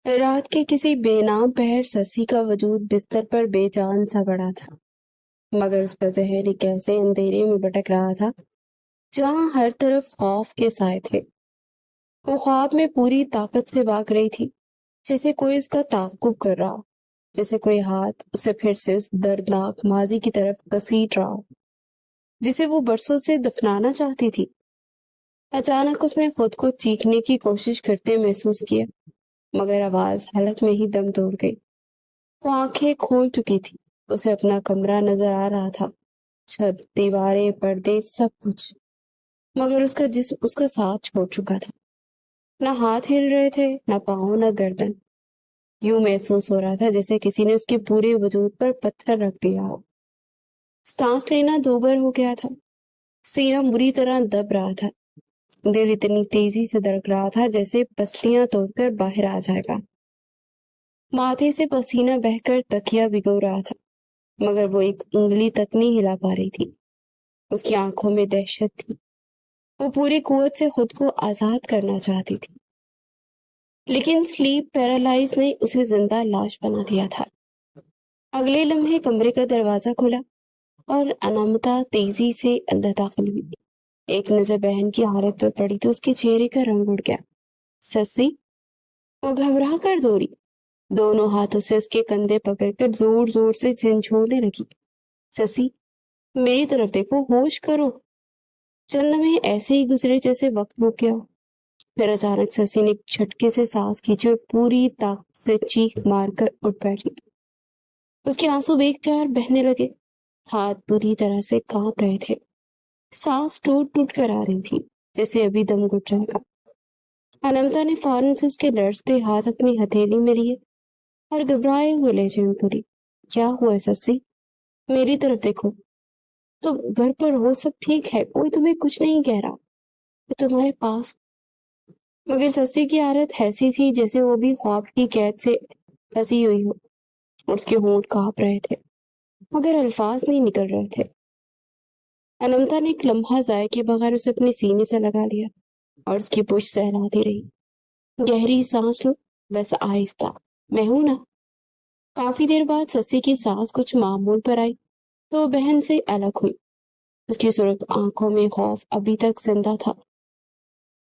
رات کے کسی بے نام پہر سسی کا وجود بستر پر بے جان سا پڑا تھا، مگر اس کا ذہن ایک ایسے اندھیرے میں بھٹک رہا تھا جہاں ہر طرف خوف کے سائے تھے۔ وہ خواب میں پوری طاقت سے بھاگ رہی تھی، جیسے کوئی اس کا تعاقب کر رہا ہو، جیسے کوئی ہاتھ اسے پھر سے اس دردناک ماضی کی طرف گھسیٹ رہا ہو جسے وہ برسوں سے دفنانا چاہتی تھی۔ اچانک اس نے خود کو چیخنے کی کوشش کرتے محسوس کیا، مگر آواز حلق میں ہی دم توڑ گئی۔ وہ آنکھیں کھول چکی تھی، اسے اپنا کمرہ نظر آ رہا تھا، چھت، دیواریں، پردے، سب کچھ، مگر اس کا جسم اس کا ساتھ چھوڑ چکا تھا۔ نہ ہاتھ ہل رہے تھے، نہ پاؤں، نہ گردن۔ یوں محسوس ہو رہا تھا جیسے کسی نے اس کے پورے وجود پر پتھر رکھ دیا ہو۔ سانس لینا دوبر ہو گیا تھا، سینہ بری طرح دب رہا تھا، دل اتنی تیزی سے دھڑک رہا تھا جیسے پسلیاں توڑ کر باہر آ جائے گا۔ ماتھے سے پسینہ بہہ کر تکیا بھگو رہا تھا، مگر وہ ایک انگلی تک نہیں ہلا پا رہی تھی۔ اس کی آنکھوں میں دہشت تھی، وہ پوری قوت سے خود کو آزاد کرنا چاہتی تھی، لیکن سلیپ پیرالائز نے اسے زندہ لاش بنا دیا تھا۔ اگلے لمحے کمرے کا دروازہ کھلا اور انامتا تیزی سے اندر داخل ہوئی۔ ایک نظر بہن کی حالت پر پڑی تو اس کے چہرے کا رنگ اڑ گیا۔ سسی؟ وہ گھبرا کر دوڑی، دونوں ہاتھوں سے اس کے کندھے پکڑ کر زور زور سے جھنجھوڑنے لگی۔ سسی، میری طرف دیکھو، ہوش کرو۔ چند لمحے ایسے ہی گزرے جیسے وقت رک گیا ہو، پھر اچانک سسی نے ایک جھٹکے سے سانس کھینچی اور پوری طاقت سے چیخ مار کر اٹھ بیٹھی۔ اس کے آنسو بے اختیار بہنے لگے، ہاتھ بری طرح سے کانپ رہے تھے، سانس ٹوٹ ٹوٹ کر آ رہی تھی جیسے ابھی دم گھٹ جائے گا۔ انامتا نے فوراً سے اس کے لرزتے ہاتھ اپنی ہتھیلی میں لیے اور گھبرائے ہوئے لہجے میں بولی، کیا ہوا ہے سسی؟ میری طرف دیکھو، تم گھر پر ہو، سب ٹھیک ہے، کوئی تمہیں کچھ نہیں کہہ رہا، میں تمہارے پاس۔ مگر سسی کی حالت ایسی تھی جیسے وہ بھی خواب کی قید سے پھنسی ہوئی ہو، اور اس کے ہونٹ کانپ رہے تھے مگر الفاظ نہیں نکل رہے تھے۔ انامتا نے ایک لمحہ ضائع کے بغیر اسے اپنے سینے سے لگا لیا اور اس کی پشت سہلاتی رہی۔ گہری سانس لو، بس آہستہ، میں ہوں نا۔ کافی دیر بعد سسی کی سانس کچھ معمول پر آئی تو وہ بہن سے الگ ہوئی، اس کی سرخ آنکھوں میں خوف ابھی تک زندہ تھا۔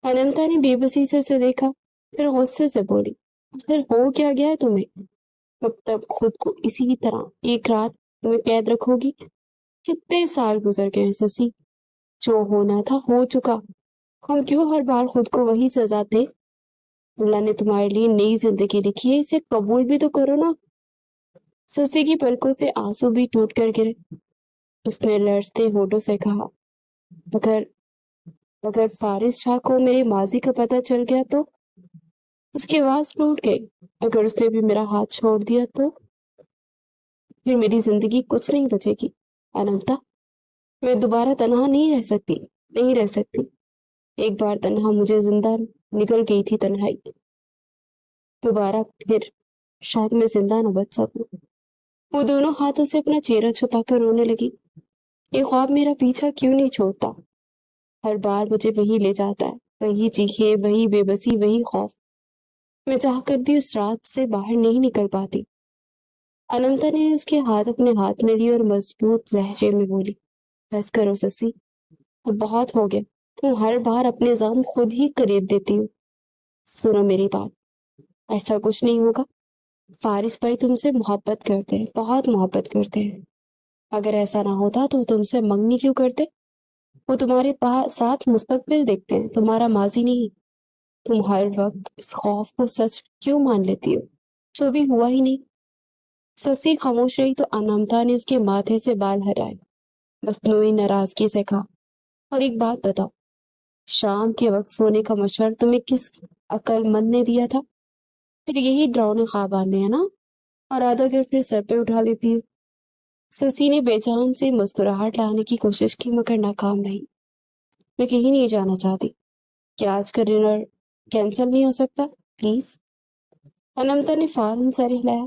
انامتا نے بے بسی سے اسے دیکھا، پھر غصے سے بولی، پھر ہو کیا گیا تمہیں؟ کب تک خود کو اسی طرح ایک رات میں قید رکھو گی؟ کتنے سال گزر گئے ہیں سسی، جو ہونا تھا ہو چکا، ہم کیوں ہر بار خود کو وہی سزا دیں؟ اللہ نے تمہارے لیے نئی زندگی لکھی ہے، اسے قبول بھی تو کرو نا۔ سسی کی پلکوں سے آنسو بھی ٹوٹ کر گرے، اس نے لرزتے ہونٹوں سے کہا، اگر اگر فارس شاہ کو میرے ماضی کا پتہ چل گیا تو؟ اس کی آواز ٹوٹ گئی، اگر اس نے بھی میرا ہاتھ چھوڑ دیا تو؟ پھر میری زندگی کچھ نہیں بچے گی۔ انامتا، میں دوبارہ تنہا نہیں رہ سکتی، نہیں رہ سکتی۔ ایک بار تنہا مجھے زندہ نکل گئی تھی تنہائی، دوبارہ پھر شاید میں زندہ نہ بچ سکوں۔ وہ دونوں ہاتھوں سے اپنا چہرہ چھپا کر رونے لگی۔ یہ خواب میرا پیچھا کیوں نہیں چھوڑتا؟ ہر بار مجھے وہی لے جاتا ہے، وہی چیخیں، وہی بے بسی، وہی خوف۔ میں چاہ کر بھی اس رات سے باہر نہیں نکل پاتی۔ انامتا نے اس کے ہاتھ اپنے ہاتھ میں لی اور مضبوط لہجے میں بولی، بس کرو سسی، اب بہت ہو گیا، تم ہر بار اپنے زخم خود ہی قریب دیتی ہو۔ سنو میری بات، ایسا کچھ نہیں ہوگا، فارس بھائی تم سے محبت کرتے ہیں، بہت محبت کرتے ہیں۔ اگر ایسا نہ ہوتا تو تم سے منگنی کیوں کرتے؟ وہ تمہارے ساتھ مستقبل دیکھتے ہیں، تمہارا ماضی نہیں۔ تم ہر وقت اس خوف کو سچ کیوں مان لیتی ہو جو بھی ہوا ہی نہیں؟ سسی خاموش رہی تو انامتا نے اس کے ماتھے سے بال ہٹائے، مصنوعی ناراضگی سے کہا، اور ایک بات بتاؤ، شام کے وقت سونے کا مشورہ تمہیں کس عقل مند نے دیا تھا؟ پھر یہی ڈراؤنے خواب آتے ہیں نا، اور آدھا گر پھر سر پہ اٹھا لیتی ہوں۔ سسی نے بے جان سے مسکراہٹ لانے کی کوشش کی مگر ناکام رہی۔ میں کہیں نہیں جانا چاہتی، کیا آج کا ڈنر کینسل نہیں ہو سکتا پلیز؟ انامتا نے فوراً سر ہلایا،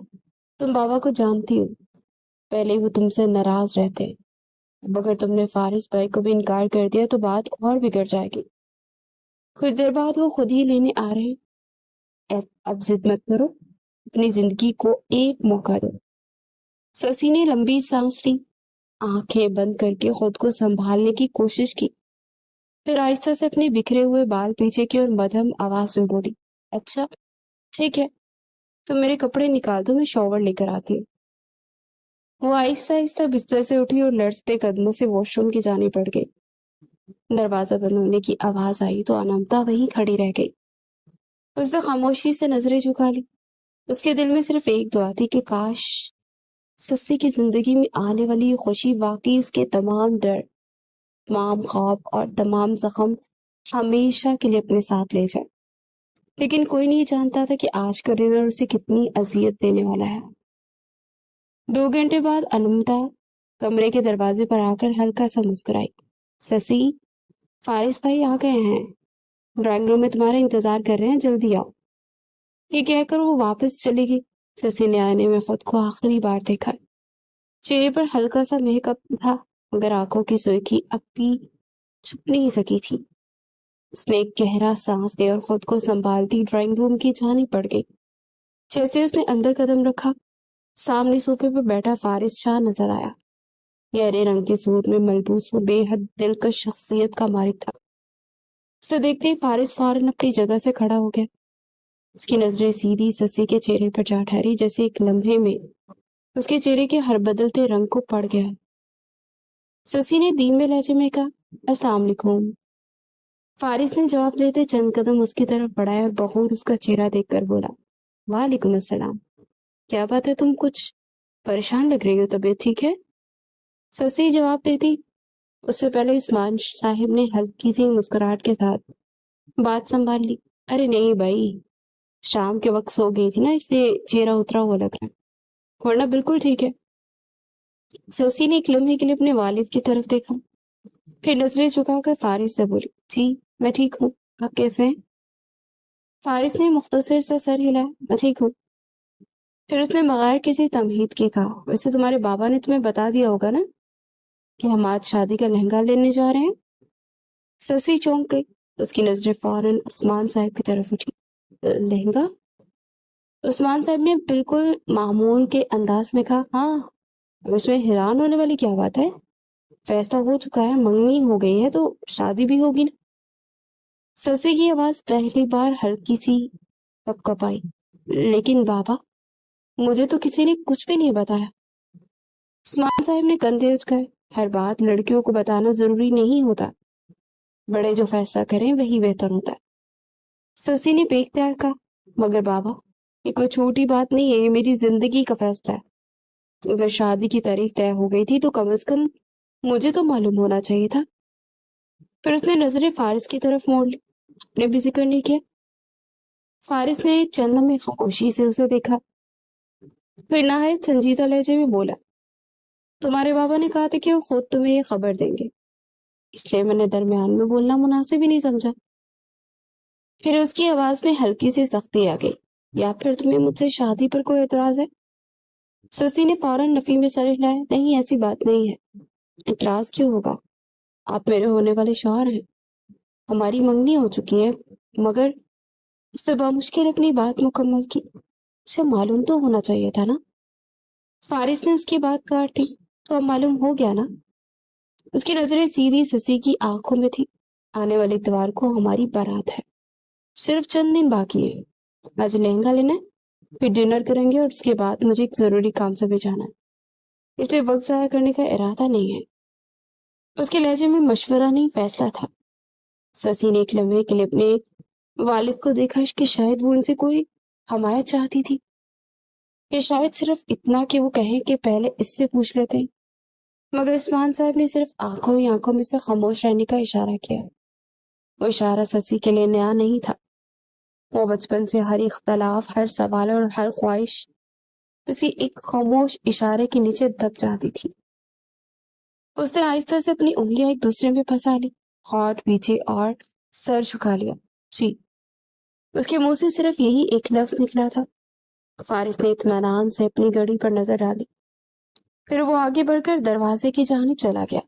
تم بابا کو جانتی ہو، پہلے وہ تم سے ناراض رہتے ہیں، اب اگر تم نے فارس بھائی کو بھی انکار کر دیا تو بات اور بگڑ جائے گی۔ کچھ دیر بعد وہ خود ہی لینے آ رہے ہیں۔ اب ضد مت کرو، اپنی زندگی کو ایک موقع دو۔ سسی نے لمبی سانس لی، آنکھیں بند کر کے خود کو سنبھالنے کی کوشش کی، پھر آہستہ سے اپنے بکھرے ہوئے بال پیچھے کی اور مدھم آواز میں بولی، اچھا ٹھیک ہے، تم میرے کپڑے نکال دو، میں شاور لے کر آتی ہوں۔ وہ آہستہ آہستہ بستر سے اٹھی اور لرزتے قدموں سے واش روم کی جانب بڑھ گئی۔ دروازہ بند ہونے کی آواز آئی تو انمتا وہیں کھڑی رہ گئی۔ اس نے خاموشی سے نظریں جھکا لی۔ اس کے دل میں صرف ایک دعا تھی کہ کاش سسی کی زندگی میں آنے والی یہ خوشی واقعی اس کے تمام ڈر، تمام خواب اور تمام زخم ہمیشہ کے لیے اپنے ساتھ لے جائے۔ لیکن کوئی نہیں جانتا تھا کہ آج کا ڈنر اسے کتنی اذیت دینے والا ہے۔ 2 گھنٹے بعد انمتا کمرے کے دروازے پر آ کر ہلکا سا مسکرائی۔ سسی، فارس بھائی آ گئے ہیں، ڈرائنگ روم میں تمہارا انتظار کر رہے ہیں، جلدی آؤ۔ یہ کہہ کر وہ واپس چلی گئی۔ سسی نے آئینے میں خود کو آخری بار دیکھا۔ چہرے پر ہلکا سا میک اپ تھا، مگر آنکھوں کی سرخی اب بھی چھپ نہیں سکی تھی۔ اس نے ایک گہرا سانس لے اور خود کو سنبھالتی ڈرائنگ روم کی جانب بڑھ گئی۔ جیسے اس نے اندر قدم رکھا، سامنے صوفے پر بیٹھا فارس شاہ نظر آیا۔ گہرے رنگ کے سوٹ میں ملبوس وہ بے حد دلکش شخصیت کا مالک تھا۔ اسے دیکھتے ہی فارس فوراً اپنی جگہ سے کھڑا ہو گیا۔ اس کی نظریں سیدھی سسی کے چہرے پر جا ٹھہری، جیسے ایک لمحے میں اس کے چہرے کے ہر بدلتے رنگ کو پڑھ گیا۔ سسی نے دھیمے لہجے میں کہا، السلام علیکم۔ فارس نے جواب دیتے چند قدم اس کی طرف بڑھائے اور بغور اس کا چہرہ دیکھ کر بولا، وعلیکم السلام۔ کیا بات ہے، تم کچھ پریشان لگ رہی ہو، طبیعت ٹھیک ہے؟ سسی جواب دیتی اس سے پہلے عثمان صاحب نے ہلکی سی مسکراہٹ کے ساتھ بات سنبھال لی، ارے نہیں بھائی، شام کے وقت سو گئی تھی نا، اس لیے چہرہ اترا ہوا لگ رہا ہے، ورنہ بالکل ٹھیک ہے۔ سسی نے ایک لمحے کے لیے اپنے والد کی طرف دیکھا، پھر نظریں جھکا کر فارس سے بولی، جی میں ٹھیک ہوں، آپ کیسے ہیں؟ فارس نے مختصر سا سر ہلایا، میں ٹھیک ہوں۔ پھر اس نے بغیر کسی تمہید کے کہا، ویسے تمہارے بابا نے تمہیں بتا دیا ہوگا نا کہ ہم آج شادی کا لہنگا لینے جا رہے ہیں؟ سسی چونک گئی، اس کی نظریں فوراً عثمان صاحب کی طرف اٹھی۔ لہنگا؟ عثمان صاحب نے بالکل معمول کے انداز میں کہا، ہاں، اب اس میں حیران ہونے والی کیا بات ہے، فیصلہ ہو چکا ہے، منگنی ہو گئی ہے تو شادی بھی ہوگی نا۔ سسی کی آواز پہلی بار ہلکی سی کپ کپ آئی، لیکن بابا مجھے تو کسی نے کچھ بھی نہیں بتایا۔ عثمان صاحب نے کندھے اچکائے، ہر بات لڑکیوں کو بتانا ضروری نہیں ہوتا، بڑے جو فیصلہ کریں وہی بہتر ہوتا ہے۔ سسی نے بے اختیار کہا، مگر بابا یہ کوئی چھوٹی بات نہیں ہے، یہ میری زندگی کا فیصلہ ہے، اگر شادی کی تاریخ طے ہو گئی تھی تو کم از کم مجھے تو معلوم ہونا چاہیے تھا۔ پھر اس نے نظریں فارس کی طرف موڑ لی، نے بھی ذکر نہیں کیا۔ فارس نے چند لمحے خاموشی سے اسے دیکھا، پھر نہایت سنجیدہ لہجے میں بولا، تمہارے بابا نے کہا تھا کہ وہ خود تمہیں یہ خبر دیں گے، اس لیے میں نے درمیان میں بولنا مناسب ہی نہیں سمجھا۔ پھر اس کی آواز میں ہلکی سی سختی آ گئی، یا پھر تمہیں مجھ سے شادی پر کوئی اعتراض ہے؟ سسی نے فوراً نفی میں سر ہلایا، نہیں ایسی بات نہیں ہے، اعتراض کیوں ہوگا، آپ میرے ہونے والے شوہر ہیں، ہماری منگنی ہو چکی ہے، مگر اس سے بامشکل اپنی بات مکمل کی، اسے معلوم تو ہونا چاہیے تھا نا۔ فارس نے اس کی بات کاٹ دی، تو اب معلوم ہو گیا نا۔ اس کی نظریں سیدھی سسی کی آنکھوں میں تھی، آنے والے اتوار کو ہماری بارات ہے، صرف چند دن باقی ہے، آج لہنگا لینا ہے، پھر ڈنر کریں گے اور اس کے بعد مجھے ایک ضروری کام سے بھی جانا ہے، اس لیے وقت ضائع کرنے کا ارادہ نہیں ہے۔ اس کے لہجے میں مشورہ نہیں، فیصلہ تھا۔ سسی نے ایک لمحے کے لیے اپنے والد کو دیکھا کہ شاید وہ ان سے کوئی حمایت چاہتی تھی، یا شاید صرف اتنا کہ وہ کہیں کہ پہلے اس سے پوچھ لیتے ہیں، مگر عثمان صاحب نے صرف آنکھوں ہی آنکھوں میں سے خاموش رہنے کا اشارہ کیا۔ وہ اشارہ سسی کے لیے نیا نہیں تھا، وہ بچپن سے ہر اختلاف، ہر سوال اور ہر خواہش اسی ایک خاموش اشارے کے نیچے دب جاتی تھی۔ اس نے آہستہ سے اپنی انگلیاں ایک دوسرے میں پھنسا لی، ہاتھ پیچھے اور سر جھکا لیا، جی۔ اس کے منہ سے صرف یہی ایک لفظ نکلا تھا۔ فارس نے اطمینان سے اپنی گھڑی پر نظر ڈالی، پھر وہ آگے بڑھ کر دروازے کی جانب چلا گیا۔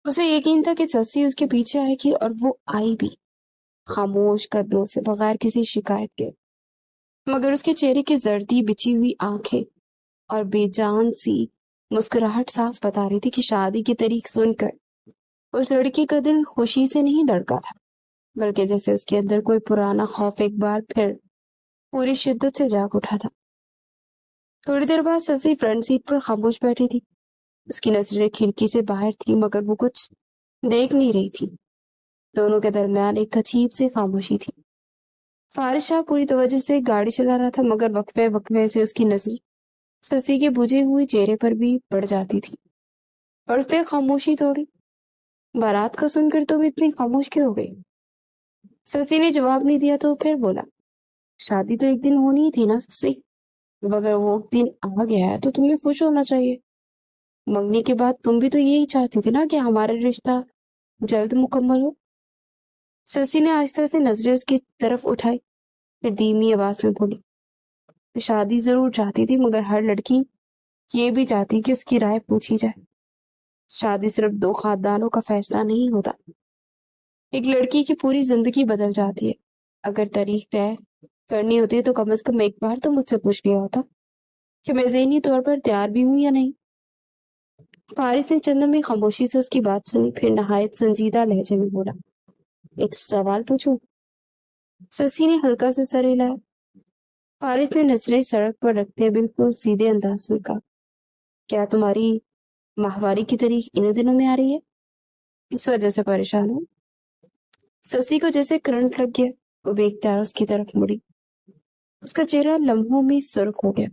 اسے یقین تھا کہ سسی اس کے پیچھے آئے گی، اور وہ آئی بھی، خاموش قدموں سے، بغیر کسی شکایت کے۔ مگر اس کے چہرے کی زردی بچھی ہوئی آنکھیں اور بے جان سی مسکراہٹ صاف بتا رہی تھی کہ شادی کی تاریخ سن کر اس لڑکی کا دل خوشی سے نہیں دھڑکا تھا، بلکہ جیسے اس کے اندر کوئی پرانا خوف ایک بار پھر پوری شدت سے جاگ اٹھا تھا۔ تھوڑی دیر بعد سسی فرنٹ سیٹ پر خاموش بیٹھی تھی۔ اس کی نظریں کھڑکی سے باہر تھی مگر وہ کچھ دیکھ نہیں رہی تھی۔ دونوں کے درمیان ایک عجیب سی خاموشی تھی۔ فارس شاہ پوری توجہ سے گاڑی چلا رہا تھا مگر وقفے وقفے سے اس کی نظر سسی کے بجھے ہوئے چہرے پر بھی پڑ جاتی تھی اور اس نے خاموشی توڑی۔ بارات کا سن کر تم اتنی خاموش کیوں ہو گئی؟ سسی نے جواب نہیں دیا تو پھر بولا، شادی تو ایک دن ہونی ہی تھی نا سسی، اب اگر وہ دن آ گیا ہے تو تمہیں خوش ہونا چاہیے۔ منگنی کے بعد تم بھی تو یہی چاہتی تھی نا کہ ہمارا رشتہ جلد مکمل ہو۔ سسی نے آہستہ سے نظریں اس کی طرف اٹھائی، پھر دھیمی آواز میں بولی، شادی ضرور چاہتی تھی مگر ہر لڑکی یہ بھی چاہتی کہ اس کی رائے پوچھی جائے۔ شادی صرف دو خاندانوں کا فیصلہ نہیں ہوتا، ایک لڑکی کی پوری زندگی بدل جاتی ہے۔ اگر تاریخ طے کرنی ہوتی تو کم از کم ایک بار تو مجھ سے پوچھ لیا ہوتا کہ میں ذہنی طور پر تیار بھی ہوں یا نہیں۔ فارس نے چند لمحے خاموشی سے اس کی بات سنی، پھر نہایت سنجیدہ لہجے میں بولا، ایک سوال پوچھوں؟ سسی نے ہلکا سے سر ہلایا۔ فارس نے نظریں سڑک پر رکھتے بالکل سیدھے انداز میں کہا، کیا تمہاری ماہواری کی تاریخ انہیں دنوں میں آ رہی ہے؟ اس وجہ سے پریشان ہوں؟ سسی کو جیسے کرنٹ لگ گیا، وہ بے اختیار اس کی طرف مڑی۔ اس کا چہرہ لمحوں میں سرخ ہو گیا۔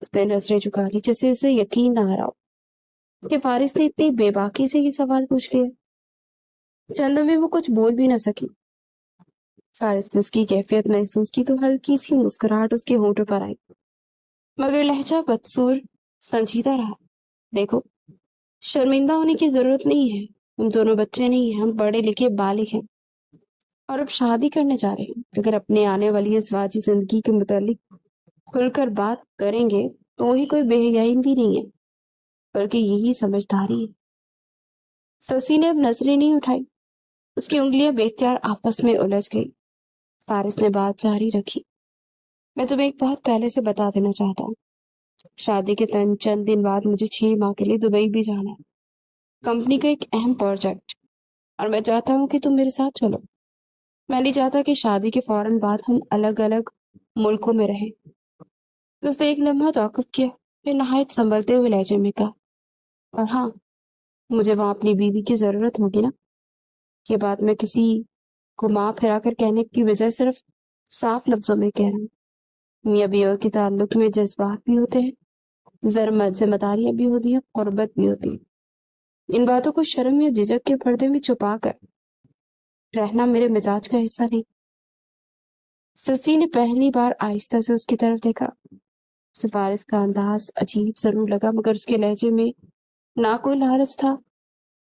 اس نے نظریں جھکا لی جیسے اسے یقین نہ آ رہا ہو کہ فارس نے اتنی بے باکی سے یہ سوال پوچھ لیا۔ چند میں وہ کچھ بول بھی نہ سکی۔ فارس نے اس کی کیفیت محسوس کی تو ہلکی سی مسکراہٹ اس کے ہونٹوں پر آئی، مگر لہجہ بدسور سنجیدہ رہا۔ دیکھو، شرمندہ ہونے کی ضرورت نہیں ہے، ہم دونوں بچے نہیں ہیں، ہم پڑھے لکھے بالغ ہیں اور اب شادی کرنے جا رہے ہیں۔ اگر اپنے آنے والی ازواجی زندگی کے متعلق کھل کر بات کریں گے تو وہی کوئی بے حیائی بھی نہیں ہے، بلکہ یہی سمجھداری ہے۔ سسی نے اب نظریں نہیں اٹھائی، اس کی انگلیاں بے اختیار آپس میں الجھ گئی۔ فارس نے بات جاری رکھی، میں تمہیں ایک بات پہلے سے بتا دینا چاہتا ہوں، شادی کے چند دن بعد مجھے 6 ماہ کے لیے دبئی بھی جانا ہے، کمپنی کا ایک اہم پروجیکٹ، اور میں چاہتا ہوں کہ تم میرے ساتھ چلو۔ میں نہیں چاہتا کہ شادی کے فوراً بعد ہم الگ الگ ملکوں میں رہیں۔ اس نے ایک لمحہ توقف کیا، پھر نہایت سنبھلتے ہوئے لہجے میں کہا، اور ہاں، مجھے وہاں اپنی بیوی کی ضرورت ہوگی نا۔ یہ بات میں کسی کو ماں پھرا کر کہنے کی بجائے صرف صاف لفظوں میں کہہ رہا ہوں۔ میاں بیوی کے تعلق میں جذبات بھی ہوتے ہیں، ذمہ داریاں بھی ہوتی ہیں، قربت بھی ہوتی ہے۔ ان باتوں کو شرم یا جھجک کے پردے میں چھپا کر رہنا میرے مزاج کا حصہ نہیں۔ سسی نے پہلی بار آہستہ سے اس کی طرف دیکھا۔ سفارش کا انداز عجیب ضرور لگا مگر اس کے لہجے میں نہ کوئی لالچ تھا،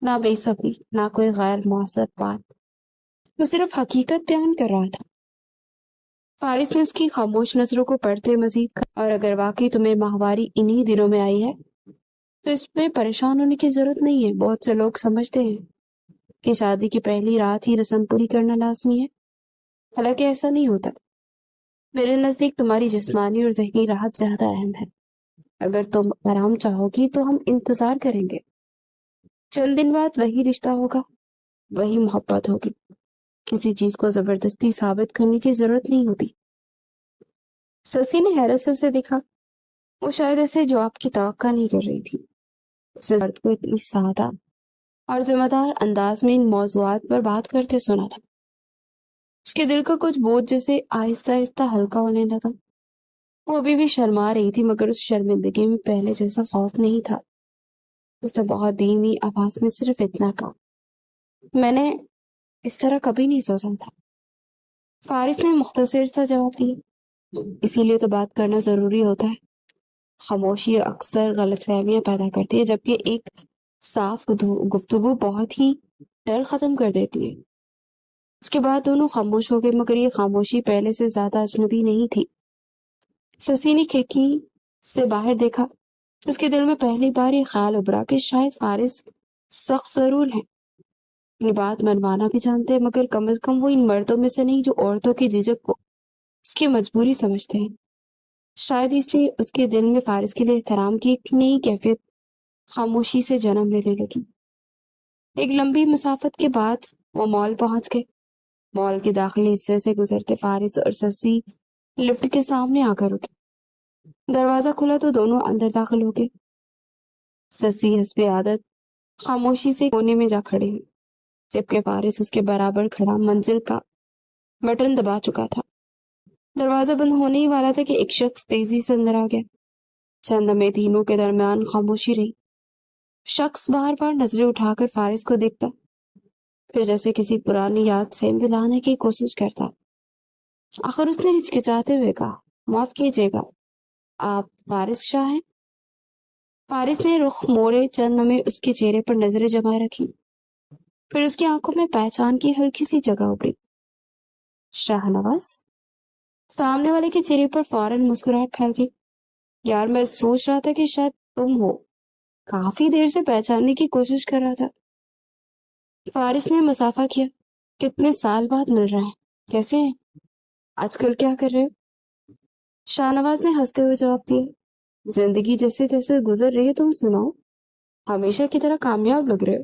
نہ بے صبری، نہ کوئی غیر مؤثر بات، وہ صرف حقیقت بیان کر رہا تھا۔ فارس نے اس کی خاموش نظروں کو پڑھتے مزید کہا، اور اگر واقعی تمہیں ماہواری انہی دنوں میں آئی ہے تو اس میں پریشان ہونے کی ضرورت نہیں ہے۔ بہت سے لوگ سمجھتے ہیں کہ شادی کی پہلی رات ہی رسم پوری کرنا لازمی ہے، حالانکہ ایسا نہیں ہوتا۔ میرے نزدیک تمہاری جسمانی اور ذہنی راحت زیادہ اہم ہے۔ اگر تم آرام چاہو گی تو ہم انتظار کریں گے، چند دن بعد وہی رشتہ ہوگا، وہی محبت ہوگی، کسی چیز کو زبردستی ثابت کرنے کی ضرورت نہیں ہوتی۔ سسی نے حیرت سے اسے دیکھا، وہ شاید ایسے جواب کی توقع نہیں کر رہی تھی۔ اسے مرد کو اتنی سادہ اور ذمہ دار انداز میں ان موضوعات پر بات کرتے سنا تھا۔ اس کے دل کا کچھ بوجھ جیسے آہستہ آہستہ ہلکا ہونے لگا۔ وہ ابھی بھی شرما رہی تھی مگر اس شرمندگی میں پہلے جیسا خوف نہیں تھا۔ اس نے بہت دھیمی آواز میں صرف اتنا کہا، میں نے اس طرح کبھی نہیں سوچا تھا۔ فارس نے مختصر سا جواب دیا، اسی لیے تو بات کرنا ضروری ہوتا ہے۔ خاموشی اکثر غلط فہمیاں پیدا کرتی ہے جبکہ ایک صاف گفتگو بہت ہی ڈر ختم کر دیتی ہے۔ اس کے بعد دونوں خاموش ہو گئے مگر یہ خاموشی پہلے سے زیادہ اجنبی نہیں تھی۔ سسی نے کھڑکی سے باہر دیکھا، اس کے دل میں پہلی بار یہ خیال ابھرا کہ شاید فارس سخت ضرور ہیں، اپنی بات منوانا بھی جانتے ہیں، مگر کم از کم وہ ان مردوں میں سے نہیں جو عورتوں کی جھجک کو اس کی مجبوری سمجھتے ہیں۔ شاید اس لیے اس کے دل میں فارس کے لیے احترام کی ایک نئی کیفیت خاموشی سے جنم لینے لگی۔ ایک لمبی مسافت کے بعد وہ مال پہنچ گئے۔ مال کے داخلی حصے سے گزرتے فارس اور سسی لفٹ کے سامنے آ کر رکے۔ دروازہ کھلا تو دونوں اندر داخل ہو گئے۔ سسی حسب عادت خاموشی سے کونے میں جا کھڑے ہوئی، جبکہ فارس اس کے برابر کھڑا منزل کا بٹن دبا چکا تھا۔ دروازہ بند ہونے ہی والا تھا کہ ایک شخص تیزی سے اندر آ گیا۔ چند لمحے تینوں کے درمیان خاموشی رہی۔ شخص بار بار نظریں اٹھا کر فارس کو دیکھتا، پھر جیسے کسی پرانی یاد سے ملانے کی کوشش کرتا۔ آخر اس نے ہچکچاتے ہوئے کہا، معاف کیجیے گا، آپ فارس شاہ ہیں؟ فارس نے رخ موڑے، چند لمحے اس کے چہرے پر نظریں جمائے رکھی، پھر اس کی آنکھوں میں پہچان کی ہلکی سی جگہ ابھری۔ شاہ نواز؟ سامنے والے کے چہرے پر فوراً مسکراہٹ پھیل گئی۔ یار، میں سوچ رہا تھا کہ شاید تم ہو، کافی دیر سے پہچاننے کی کوشش کر رہا تھا۔ فارس نے مسافہ کیا، کتنے سال بعد مل رہے ہیں، کیسے ہیں؟ آج کل کیا کر رہے ہو؟ شاہ نواز نے ہنستے ہوئے جواب دیا، زندگی جیسے تیسے گزر رہی ہے، تم سناؤ؟ ہمیشہ کی طرح کامیاب لگ رہے ہو۔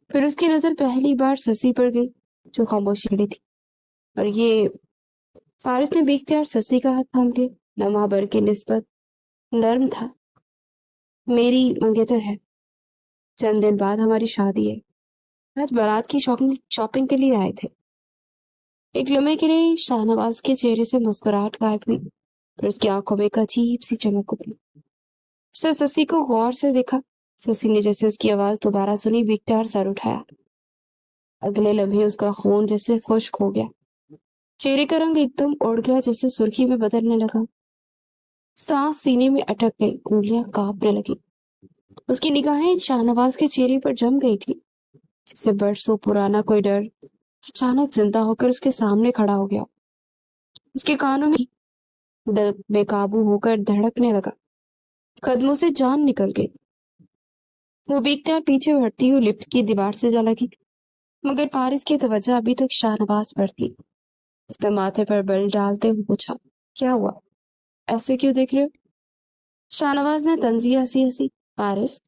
پھر اس کی نظر پہلی بار سسی پر گئی، جو خاموش کھڑی تھی، اور یہ فارس نے بے اختیار سسی کا ہاتھ تھام لیا۔ لمحہ بھر کی نسبت نرم تھا۔ میری منگیتر ہے، چند دن بعد ہماری شادی ہے، آج بارات کی شاپنگ کے لیے آئے تھے۔ ایک لمحے کے لیے شاہ نواز کے چہرے سے مسکراہٹ غائب ہوئی، پھر اس کی آنکھوں میں ایک عجیب سی چمک ابھری۔ اس نے سسی کو غور سے دیکھا۔ سسی نے جیسے اس کی آواز دوبارہ سنی، بے اختیار سر اٹھایا۔ اگلے لمحے اس کا خون جیسے خشک ہو گیا، چہرے کا رنگ ایک دم اڑ گیا، جیسے سرخی میں بدلنے لگا۔ سانس سینے میں اٹک گئی، انگلیاں کانپنے لگی۔ اس کی نگاہیں شاہ نواز کے چہرے پر جم گئی تھی، جیسے برسوں پرانا کوئی ڈر اچانک زندہ ہو کر اس کے سامنے کھڑا ہو گیا۔ اس کے کانوں میں دل بے قابو ہو کر دھڑکنے لگا، قدموں سے جان نکل گئی۔ وہ بے اختیار پیچھے ہٹتی ہوئی لفٹ کی دیوار سے جا لگی، مگر فارس کی توجہ ابھی تک شاہ نواز پر تھی۔ اس نے ماتھے پر بل ڈالتے ہوئے پوچھا، کیا ہوا؟ ایسے کیوں دیکھ رہے ہو؟ شاہ نواز نے طنزیہ ہنسی۔ فارس،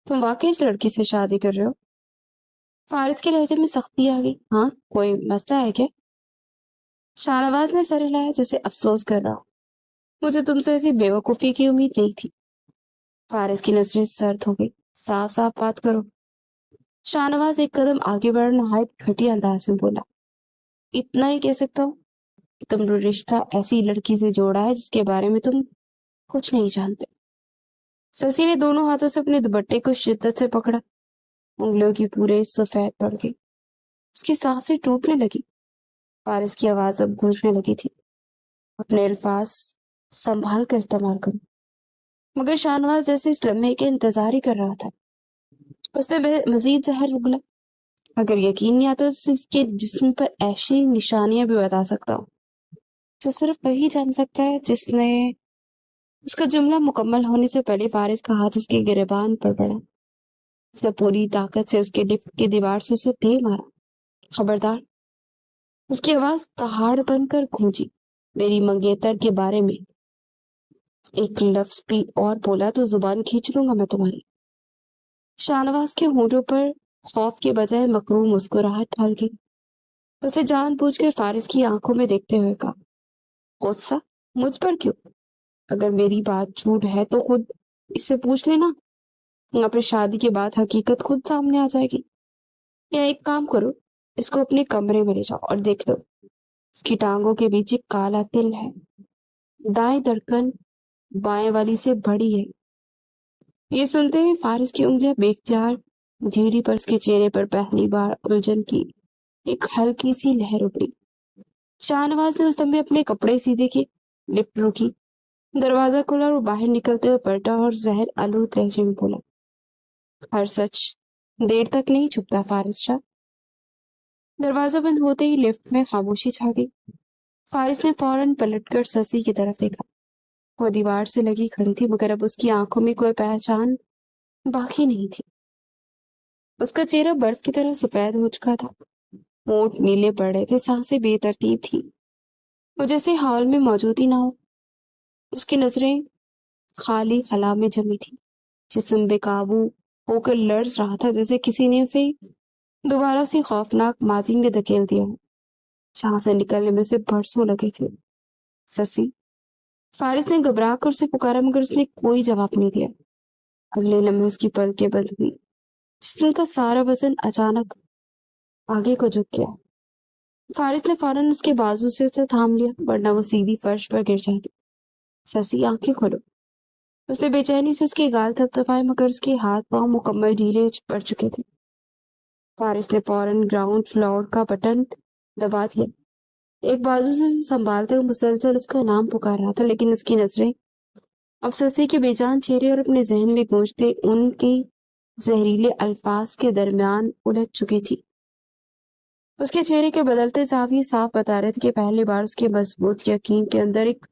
تم واقعی اس لڑکی سے شادی کر رہے ہو؟ فارس کے لہجے میں سختی آ گئی۔ ہاں، کوئی مسئلہ ہے کیا؟ شاہ نواز نے سر ہلایا، جیسے افسوس کر رہا ہو۔ مجھے تم سے ایسی بے وقوفی کی امید نہیں تھی۔ فارس کی نظریں سرد ہو گئی۔ صاف صاف بات کرو۔ شاہ نواز ایک قدم آگے بڑھ نہایت گھٹیا انداز میں بولا، اتنا ہی کہہ سکتا ہوں کہ تم نے رشتہ ایسی لڑکی سے جوڑا ہے جس کے بارے میں تم کچھ نہیں جانتے۔ سسی نے دونوں ہاتھوں سے اپنے دوپٹے کو شدت سے پکڑا، انگلیوں کی پورے سفید پڑ گئی۔ اس کی سانسیں ٹوٹنے لگی۔ فارس کی آواز اب گونجنے لگی تھی، اپنے الفاظ سنبھال کر استعمال کرو۔ مگر شاہ نواز جیسے اس لمحے کے انتظار ہی کر رہا تھا۔ اس نے مزید زہر اگلا، اگر یقین نہیں آتا تو اس کے جسم پر ایسی نشانیاں بھی بتا سکتا ہوں جو صرف وہی جان سکتا ہے جس نے… اس کا جملہ مکمل ہونے سے پہلے فارس کا ہاتھ اس کے گریبان پر پڑا۔ اس نے پوری طاقت سے اس کے لفٹ کی دیوار سے اسے دے مارا۔ خبردار! اس کی آواز دہاڑ بن کر گونجی، میری منگیتر کے بارے میں ایک لفظ بھی اور بولا تو زبان کھینچ لوں گا میں تمہاری۔ شاہ نواز کے ہونٹوں پر خوف کے بجائے مکروہ مسکراہٹ ڈھل گئی۔ اسے جان بوجھ کر فارس کی آنکھوں میں دیکھتے ہوئے کہا، غصہ مجھ پر کیوں؟ اگر میری بات جھوٹ ہے تو خود اس سے پوچھ لینا، اپنی شادی کے بعد حقیقت خود سامنے آ جائے گی۔ یا ایک کام کرو، اس کو اپنے کمرے میں لے جاؤ اور دیکھ لو، اس کی ٹانگوں کے بیچ ایک کالا تل ہے، دائیں دھڑکن بائیں والی سے بڑی ہے۔ یہ سنتے ہی فارس کی انگلیاں بے اختیار دھیری پر اس کے چہرے پر پہلی بار الجھن کی ایک ہلکی سی لہر ابھری۔ شاہ نواز نے اس لمحے اپنے کپڑے سیدھے کیے، لفٹ رکی، دروازہ کھلا اور وہ باہر نکلتے ہوئے پلٹا اور زہر آلود لہجے میں بولا، ہر سچ دیر تک نہیں چھپتا فارس شاہ۔ دروازہ بند ہوتے ہی لفٹ میں خاموشی چھا گئی۔ فارس نے فوراً پلٹ کر سسی کی طرف دیکھا۔ وہ دیوار سے لگی کھڑی تھی، مگر اب اس کی آنکھوں میں کوئی پہچان باقی نہیں تھی۔ اس کا چہرہ برف کی طرح سفید ہو چکا تھا، ہونٹ نیلے پڑے تھے، سانسیں بے ترتیب تھی۔ وہ جیسے ہال میں موجود ہی نہ ہو۔ اس کی نظریں خالی خلا میں جمی تھی، جسم بے قابو ہو کر لرز رہا تھا، جیسے کسی نے اسے دوبارہ اسی خوفناک ماضی میں دھکیل دیا ہو جہاں سے نکلنے میں اسے برسوں لگے تھے۔ سسی، فارس نے گھبرا کر اسے پکارا، مگر اس نے کوئی جواب نہیں دیا۔ اگلے لمحے اس کی پلکیں بند ہوئی، جسم کا سارا وزن اچانک آگے کو جھک گیا۔ فارس نے فوراً اس کے بازو سے اسے تھام لیا، ورنہ وہ سیدھی فرش پر گر جاتی۔ سسی، آنکھیں کھولو۔ اس نے بے چینی سے اس کے گال تھپتھپائے، مگر اس کے ہاتھ پاؤں مکمل ڈھیلے پڑ چکے تھے۔ فارس نے فوراً گراؤنڈ فلور کا بٹن دبا دیا۔ ایک بازو سے اسے سنبھالتے ہوئے مسلسل اس کا نام پکار رہا تھا، لیکن اس کی نظریں اب سسی کے بے جان چہرے اور اپنے ذہن میں گونجتے ان کی زہریلے الفاظ کے درمیان الجھ چکی تھی۔ اس کے چہرے کے بدلتے زاویے صاف بتا رہے تھے کہ پہلی بار اس کے مضبوط یقین کے اندر ایک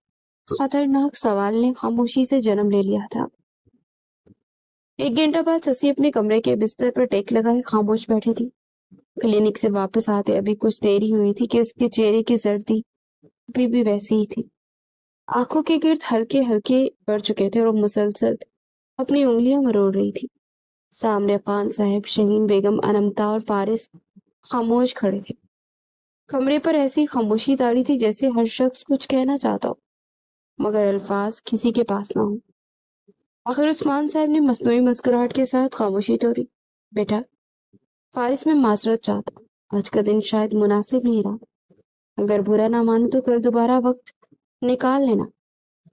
خطرناک سوال نے خاموشی سے جنم لے لیا تھا۔ ایک گھنٹہ بعد سسی اپنے کمرے کے بستر پر ٹیک لگائے خاموش بیٹھی تھی۔ کلینک سے واپس آتے ابھی کچھ دیر ہی ہوئی تھی کہ اس کے چہرے کی زردی ابھی بھی ویسی ہی تھی۔ آنکھوں کے گرد ہلکے ہلکے پڑ چکے تھے اور وہ مسلسل اپنی انگلیاں مروڑ رہی تھی۔ سامنے خان صاحب، شہین بیگم، انمتا اور فارس خاموش کھڑے تھے۔ کمرے پر ایسی خاموشی تاری تھی جیسے ہر شخص کچھ کہنا چاہتا ہو، مگر الفاظ کسی کے پاس نہ ہوں۔ آخر عثمان صاحب نے مصنوعی مسکراہٹ کے ساتھ خاموشی توڑی۔ بیٹا، فارس میں معذرت چاہتا ہوں، آج کا دن شاید مناسب نہیں رہا۔ اگر برا نہ مانو تو کل دوبارہ وقت نکال لینا،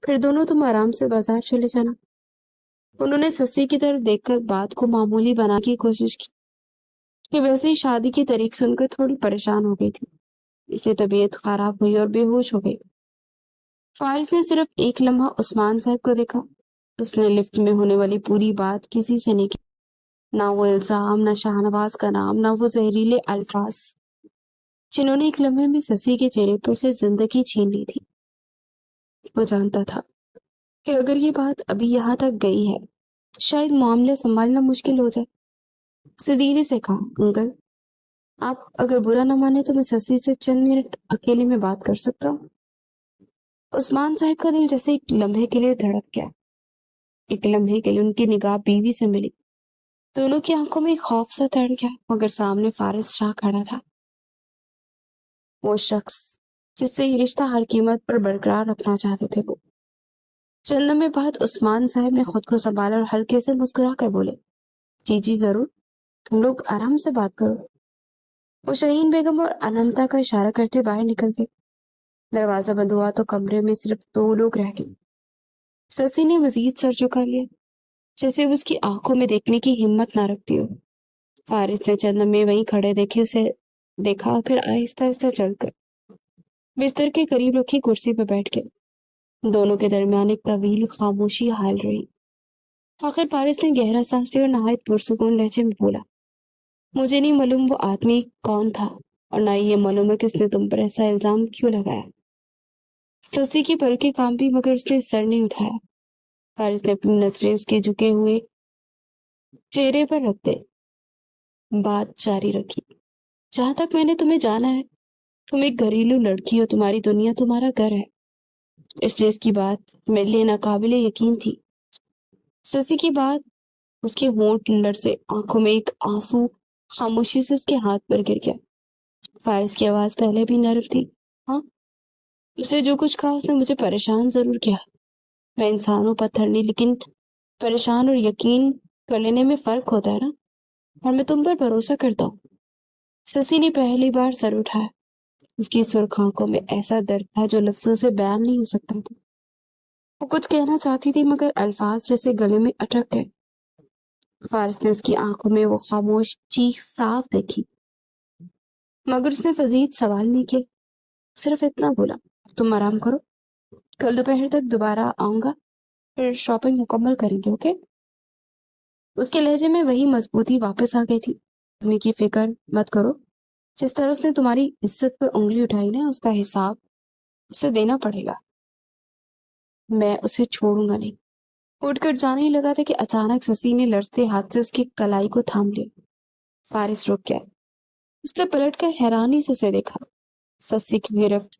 پھر دونوں تم آرام سے بازار چلے جانا۔ انہوں نے سسی کی طرف دیکھ کر بات کو معمولی بنانے کی کوشش کی کہ ویسے ہی شادی کی تاریخ سن کر تھوڑی پریشان ہو گئی تھی، اس لیے طبیعت خراب ہوئی اور بے ہوش ہو گئی۔ فارس نے صرف ایک لمحہ عثمان صاحب کو دیکھا۔ اس نے لفٹ میں ہونے والی پوری بات کسی سے نہیں کی، نہ وہ الزام، نہ شاہنواز کا نام، نہ وہ زہریلے الفاظ جنہوں نے ایک لمحے میں سسی کے چہرے پر سے زندگی چھین لی تھی۔ وہ جانتا تھا کہ اگر یہ بات ابھی یہاں تک گئی ہے تو شاید معاملہ سنبھالنا مشکل ہو جائے۔ اس نے دھیرے سے کہا، انکل، آپ اگر برا نہ مانے تو میں سسی سے چند منٹ اکیلے میں بات کر سکتا ہوں؟ عثمان صاحب کا دل جیسے ایک لمحے کے لیے دھڑک گیا۔ ایک لمحے کے لیے ان کی نگاہ بیوی سے ملی، دونوں کی آنکھوں میں خوف سا تڑ گیا، مگر سامنے فارس شاہ کھڑا تھا، وہ شخص جس سے یہ رشتہ ہر قیمت پر برقرار رکھنا چاہتے تھے وہ۔ چند لمحے بعد عثمان صاحب نے خود کو سنبھالا اور ہلکے سے مسکرا کر بولے، جی جی ضرور، تم لوگ آرام سے بات کرو۔ وہ شہین بیگم اور انمتا کا اشارہ کرتے باہر نکل گئے۔ دروازہ بند ہوا تو کمرے میں صرف دو لوگ رہ گئے۔ سسی نے مزید سر جھکا لیا، جیسے وہ اس کی آنکھوں میں دیکھنے کی ہمت نہ رکھتی ہو۔ فارس نے چند لمحے وہیں کھڑے دیکھے اسے دیکھا، پھر آہستہ آہستہ چل کر بستر کے قریب رکھی کرسی پہ بیٹھ گئے۔ دونوں کے درمیان ایک طویل خاموشی حائل رہی۔ آخر فارس نے گہرا سانس لیا اور نہایت پرسکون لہجے میں بولا، مجھے نہیں معلوم وہ آدمی کون تھا، اور نہ ہی یہ معلوم ہے کہ اس نے تم پر ایسا الزام کیوں لگایا۔ سسی کی پلکیں کانپی، مگر اس نے سر نہیں اٹھایا۔ فارس نے اپنی نظریں اس کے جھکے ہوئے چہرے پر رکھ دے بات جاری رکھی، جہاں تک میں نے تمہیں جانا ہے تم ایک گھریلو لڑکی ہو، تمہاری دنیا تمہارا گھر ہے، اس لیے اس کی بات میرے لیے ناقابل یقین تھی۔ سسی کی بات، اس کے ہونٹ لرزے، آنکھوں میں ایک آنسو خاموشی سے اس کے ہاتھ پر گر گیا۔ فارس کی آواز پہلے بھی نرم تھی، ہاں، اسے جو کچھ کہا اس نے مجھے پریشان ضرور کیا۔ میں انسان ہوں، پتھر نہیں، لیکن پریشان اور یقین کر لینے میں فرق ہوتا ہے نا، اور میں تم پر بھروسہ کرتا ہوں۔ سسی نے پہلی بار سر اٹھایا۔ اس کی سرخ آنکھوں میں ایسا درد تھا جو لفظوں سے بیان نہیں ہو سکتا تھا۔ وہ کچھ کہنا چاہتی تھی مگر الفاظ جیسے گلے میں اٹک گئے۔ فارس نے اس کی آنکھوں میں وہ خاموش چیخ صاف دیکھی، مگر اس نے مزید سوال نہیں کیے، صرف اتنا بولا، تم آرام کرو، کل دوپہر تک دوبارہ آؤں گا، پھر شاپنگ مکمل کریں گے، اوکے؟ اس کے لہجے میں وہی مضبوطی واپس آ گئی تھی۔ تمہیں کی فکر مت کرو، جس طرح اس نے تمہاری عزت پر انگلی اٹھائی نا، اس کا حساب اسے دینا پڑے گا۔ میں اسے چھوڑوں گا نہیں۔ اٹھ کر جانے ہی لگا تھا کہ اچانک سسی نے لرزتے ہاتھ سے اس کی کلائی کو تھام لیا۔ فارس رک گیا، اس نے پلٹ کر حیرانی سے اسے دیکھا۔ سسی کی گرفت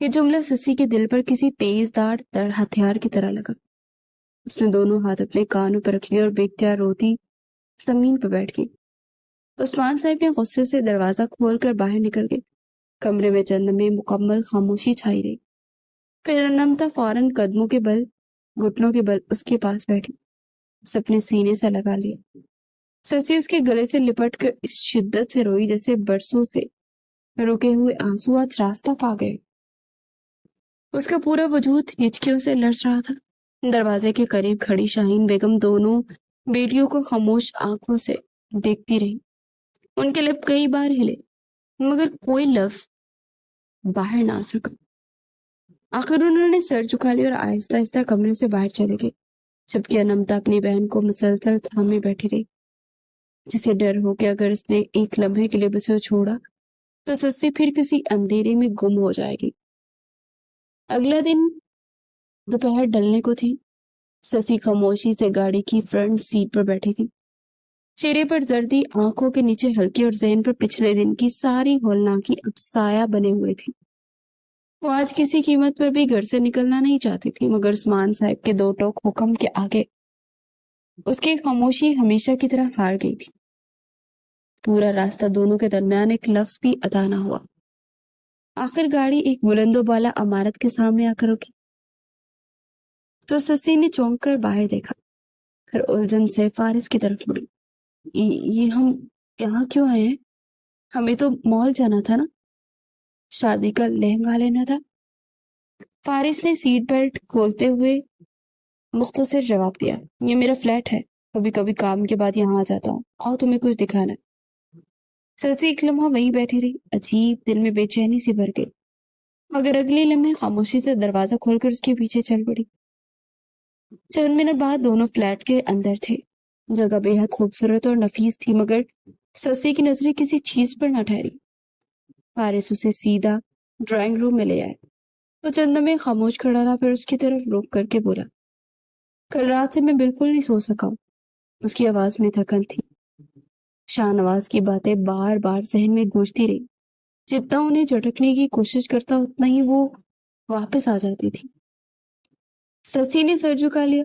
یہ جملہ سسی کے دل پر کسی تیز دھار ہتھیار کی طرح لگا۔ اس نے دونوں ہاتھ اپنے کانوں پر رکھ لیے اور بے اختیار روتی زمین پر بیٹھ گئی۔ عثمان صاحب نے غصے سے دروازہ کھول کر باہر نکل گئے۔ کمرے میں چند لمحے مکمل خاموشی چھائی رہی۔ پھر نمتا فوراً قدموں کے بل، گھٹنوں کے بل اس کے پاس بیٹھی، اسے اپنے سینے سے لگا لیا۔ سسی اس کے گلے سے لپٹ کر اس شدت سے روئی جیسے برسوں سے رکے ہوئے آنسو آج راستہ پا گئے۔ اس کا پورا وجود ہچکیوں سے لرز رہا تھا۔ دروازے کے قریب کھڑی شاہین بیگم دونوں بیٹیوں کو خاموش آنکھوں سے دیکھتی رہی۔ ان کے لب کئی بار ہلے مگر کوئی لفظ باہر نہ آ سکا۔ آخر انہوں نے سر جھکا لیا اور آہستہ آہستہ کمرے سے باہر چلے گئے، جبکہ انمتا اپنی بہن کو مسلسل تھامے بیٹھی رہی، جسے ڈر ہو کہ اگر اس نے ایک لمحے کے لیے اسے چھوڑا تو سسی پھر کسی اندھیرے میں گم ہو جائے گی۔ اگلا دن دوپہر ڈلنے کو تھی۔ سسی خاموشی سے گاڑی کی فرنٹ سیٹ پر بیٹھی تھی، چہرے پر زردی، آنکھوں کے نیچے ہلکی، اور ذہن پر پچھلے دن کی ساری ہولناکی اب سایہ بنے ہوئے تھی۔ وہ آج کسی قیمت پر بھی گھر سے نکلنا نہیں چاہتی تھی، مگر عثمان صاحب کے دو ٹوک حکم کے آگے اس کی خاموشی ہمیشہ کی طرح ہار گئی تھی۔ پورا راستہ دونوں کے درمیان ایک لفظ بھی ادا نہ ہوا۔ آخر گاڑی ایک بلند و بالا عمارت کے سامنے آ کر رکی تو سسی نے چونک کر باہر دیکھا، پھر الجھن سے فارس کی طرف مڑی۔ یہ ہم یہاں کیوں آئے ہیں؟ ہمیں تو مال جانا تھا نا، شادی کا لہنگا لینا تھا۔ فارس نے سیٹ بیلٹ کھولتے ہوئے مختصر جواب دیا، یہ میرا فلیٹ ہے، کبھی کبھی کام کے بعد یہاں آ جاتا ہوں، آؤ تمہیں کچھ دکھانا ہے۔ سسی ایک لمحہ وہیں بیٹھی رہی، عجیب دل میں بے چینی سی بھر گئی، مگر اگلی لمحے خاموشی سے دروازہ کھول کر اس کے پیچھے چل پڑی۔ چند منٹ بعد دونوں فلیٹ کے اندر تھے۔ جگہ بے حد خوبصورت اور نفیس تھی، مگر سسی کی نظریں کسی چیز پر نہ ٹھہری۔ فارس اسے سیدھا ڈرائنگ روم میں لے آئے۔ وہ چند لمحے خاموش کھڑا رہا، پھر اس کی طرف روک کر کے بولا، کل رات سے میں بالکل نہیں سو سکا ہوں۔ اس کی آواز میں تھکن تھی۔ شاہ نواز کی باتیں بار بار ذہن میں گونجتی رہی، جتنا انہیں جھٹکنے کی کوشش کرتا اتنا ہی وہ واپس آ جاتی تھی۔ سسی نے سر جھکا لیا۔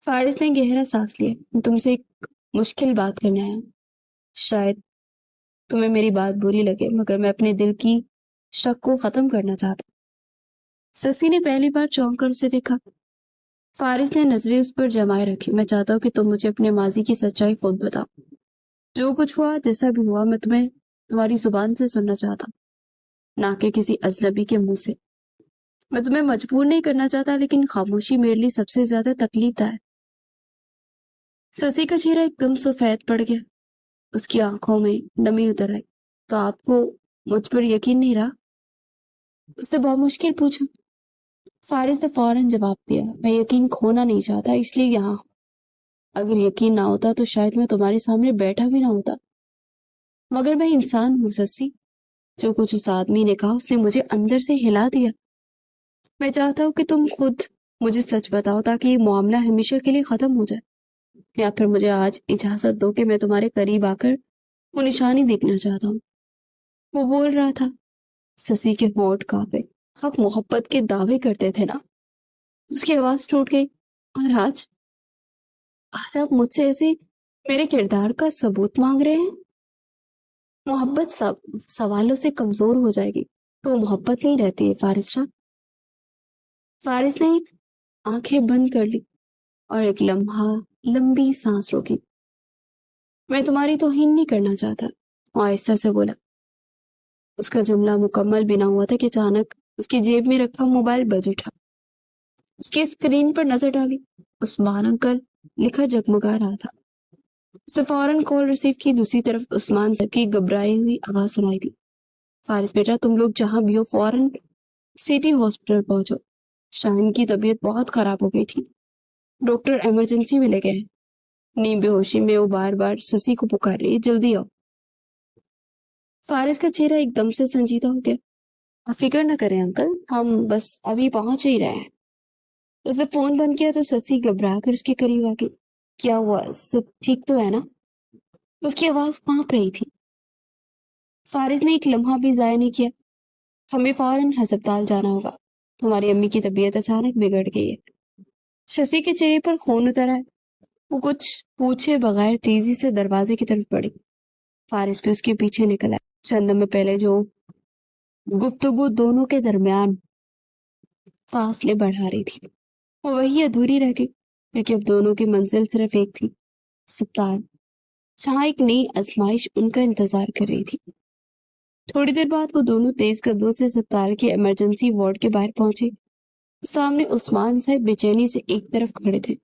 فارس نے گہرا سانس لیا، میں تم سے ایک مشکل بات کرنے آیا ہوں۔ شاید تمہیں میری بات بری لگے، مگر میں اپنے دل کی شک کو ختم کرنا چاہتا ہوں۔ سسی نے پہلی بار چونک کر اسے دیکھا۔ فارس نے نظریں اس پر جمائے رکھی۔ میں چاہتا ہوں کہ تم مجھے اپنے ماضی کی سچائی خود بتاؤ۔ جو کچھ ہوا، جیسا بھی ہوا، میں تمہیں تمہاری زبان سے سننا چاہتا ہوں، نہ کہ کسی اجنبی کے منہ سے۔ میں تمہیں مجبور نہیں کرنا چاہتا، لیکن خاموشی میرے لیے سب سے زیادہ تکلیف دہ ہے۔ سسی کا چہرہ ایک دم سفید پڑ گیا، اس کی آنکھوں میں نمی اتر آئی۔ تو آپ کو مجھ پر یقین نہیں رہا؟ اس سے بہت مشکل پوچھا۔ فارس نے فوراً جواب دیا، میں یقین کھونا نہیں چاہتا، اس لیے یہاں ہوں۔ اگر یقین نہ ہوتا تو شاید میں تمہارے سامنے بیٹھا بھی نہ ہوتا، مگر میں انسان ہوں سسی۔ جو کچھ اس آدمی نے کہا اس نے مجھے اندر سے ہلا دیا۔ میں چاہتا ہوں کہ تم خود مجھے سچ بتاؤ تاکہ یہ معاملہ ہمیشہ کے لیے ختم ہو جائے، یا پھر مجھے آج اجازت دو کہ میں تمہارے قریب آ کر وہ نشانی دیکھنا چاہتا ہوں۔ وہ بول رہا تھا، سسی کے ہونٹ کانپے۔ آپ محبت کے دعوے کرتے تھے نا؟ اس کی آواز ٹوٹ گئی۔ اور آج آپ مجھ سے ایسے میرے کردار کا ثبوت مانگ رہے ہیں؟ محبت سوالوں سے کمزور ہو جائے گی تو محبت نہیں رہتی ہے فارس شاہ۔ فارس نے آنکھیں بند کر لی اور ایک لمحہ لمبی سانس روکی۔ میں تمہاری توہین نہیں کرنا چاہتا، وہ آہستہ سے بولا۔ اس کا جملہ مکمل بھی نہ ہوا تھا کہ اچانک اس کی جیب میں رکھا موبائل بج اٹھا۔ اس کی اسکرین پر نظر ڈالی، عثمان انکل لکھا جگمگا رہا تھا۔ اس نے فوراً کال ریسیو کی۔ دوسری طرف عثمان صاحب کی گھبرائی ہوئی آواز سنائی دی، فارس بیٹا تم لوگ جہاں بھی ہو فوراً سٹی ہاسپٹل پہنچو، شاہین کی طبیعت بہت خراب ہو گئی تھی، ڈاکٹر ایمرجنسی میں لے گئے ہیں۔ نیم بے ہوشی میں وہ بار بار سسی کو پکار رہی ہے، جلدی آؤ۔ فارس کا چہرہ ایک دم سے سنجیدہ ہو گیا۔ آپ فکر نہ کریں انکل، ہم بس ابھی پہنچ ہی رہے ہیں۔ اس نے فون بند کیا تو سسی گھبرا کر اس کے قریب آ گئی۔ کیا ہوا، سب ٹھیک تو ہے نا؟ اس کی آواز کانپ رہی تھی۔ فارس نے ایک لمحہ بھی ضائع نہیں کیا۔ ہمیں فوراً ہسپتال جانا ہوگا، تمہاری امی کی طبیعت اچانک بگڑ گئی ہے۔ ششی کے چہرے پر خون اتر آیا، وہ کچھ پوچھے بغیر تیزی سے دروازے کی طرف بڑھی۔ فارس بھی اس کے پیچھے نکل آیا۔ چند لمحے پہلے جو گفتگو دونوں کے درمیان فاصلے بڑھا رہی تھی وہ وہی ادھوری رہ گئی، کیونکہ اب دونوں کی منزل صرف ایک تھی، اسپتال، جہاں ایک نئی آزمائش ان کا انتظار کر رہی تھی۔ تھوڑی دیر بعد وہ دونوں تیز قدموں سے اسپتال کے ایمرجنسی وارڈ کے باہر پہنچے۔ سامنے عثمان صاحب بے چینی سے ایک طرف کھڑے تھے،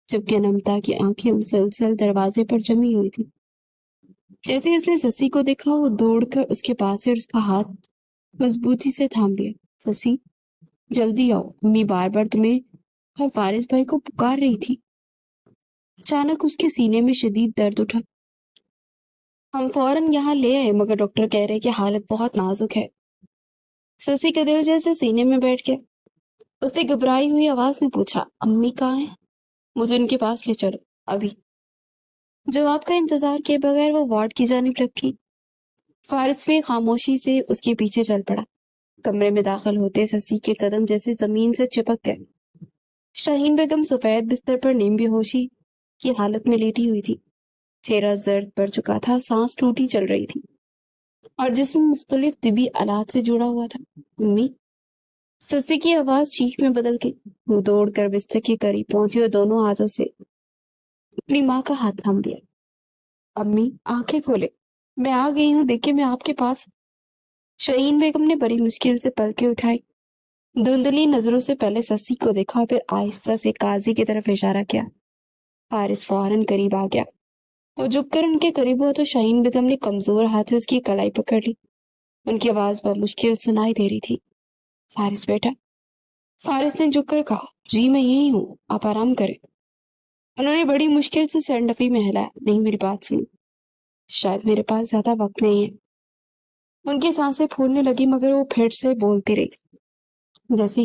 جبکہ انمتا کی آنکھیں مسلسل دروازے پر جمی ہوئی تھی۔ جیسے اس نے سسی کو دیکھا، وہ دوڑ کر اس کے پاس ہے اور اس کا ہاتھ مضبوطی سے تھام لیا۔ سسی، جلدی آؤ، امی بار بار تمہیں اور فارس بھائی کو پکار رہی تھی۔ اچانک اس کے سینے میں شدید درد اٹھا۔ ہم فوراً یہاں لے آئے مگر ڈاکٹر کہہ رہے کہ حالت بہت نازک ہے۔ سسی کا دل جیسے سینے میں بیٹھ گیا۔ اس نے گھبرائی ہوئی آواز میں پوچھا، امی کہاں ہیں؟ مجھے ان کے پاس لے چلو ابھی۔ جواب کا انتظار کیے بغیر وہ وارڈ کی جانب لپکی۔ فارس بھی خاموشی سے اس کے پیچھے چل پڑا۔ کمرے میں داخل ہوتے سسی کے قدم جیسے زمین سے چپک گئے۔ شاہین بیگم سفید بستر پر نیم بے ہوشی کی حالت میں لیٹی ہوئی تھی۔ چہرہ زرد پڑ چکا تھا، سانس ٹوٹی چل رہی تھی اور جسم مختلف طبی آلات سے جڑا ہوا تھا۔ امی، سسی کی آواز چیخ میں بدل گئی۔ وہ دوڑ کر بستر کے قریب پہنچی اور دونوں ہاتھوں سے اپنی ماں کا ہاتھ تھام لیا۔ امی، آنکھیں کھولے، میں آ گئی ہوں، دیکھیں میں آپ کے پاس۔ شاہین بیگم نے بڑی مشکل سے پلکیں اٹھائی، دھندلی نظروں سے پہلے سسی کو دیکھا، پھر آہستہ سے قاضی کی طرف اشارہ کیا۔ فارس فوراً قریب آ گیا۔ وہ جھک کر ان کے قریب ہوا تو شاہین بیگم نے کمزور ہاتھ سے اس کی کلائی پکڑ لی۔ ان کی آواز بمشکل سنائی دے رہی تھی، فارس بیٹا۔ فارس نے جھک کر کہا، جی میں یہی ہوں، آپ آرام کریں۔ انہوں نے بڑی مشکل سے سر نفی میں ہلایا، نہیں میری بات سنو، شاید میرے پاس زیادہ وقت نہیں ہے۔ ان کی سانسیں پھولنے لگی مگر وہ پھر سے بولتی رہی، جیسے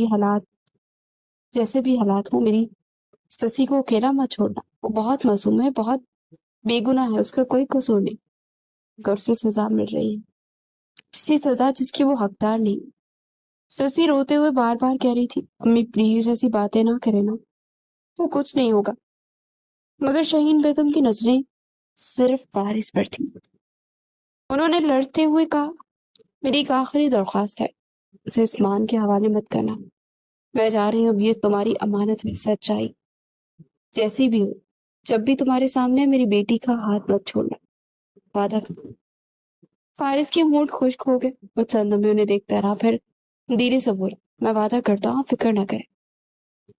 بھی حالات ہوں، میری سسی کو اکیلا مت چھوڑنا، وہ بہت معصوم ہے، بہت بے گناہ ہے، اس کا کوئی قصور نہیں، مگر اسے سزا مل رہی ہے، ایسی سزا جس کی وہ حقدار نہیں۔ سسی روتے ہوئے بار بار کہہ رہی تھی، امی پلیز ایسی باتیں نہ کریں نا، تو کچھ نہیں ہوگا، مگر شاہین بیگم کی نظریں صرف فارس پر تھیں۔ انہوں نے لڑتے ہوئے کہا، میری ایک آخری درخواست ہے، اسے عثمان کے حوالے مت کرنا، میں جا رہی ہوں، اب یہ تمہاری امانت ہے، سچائی جیسی بھی ہو، جب بھی تمہارے سامنے میری بیٹی کا ہاتھ مت چھوڑنا، وعدہ کرو۔ فارس کے ہونٹ خشک ہو گئے، وہ چند لمحے انہیں دیکھتا رہا، پھر دھیرے سے بولا، میں وعدہ کرتا ہوں، فکر نہ کرے۔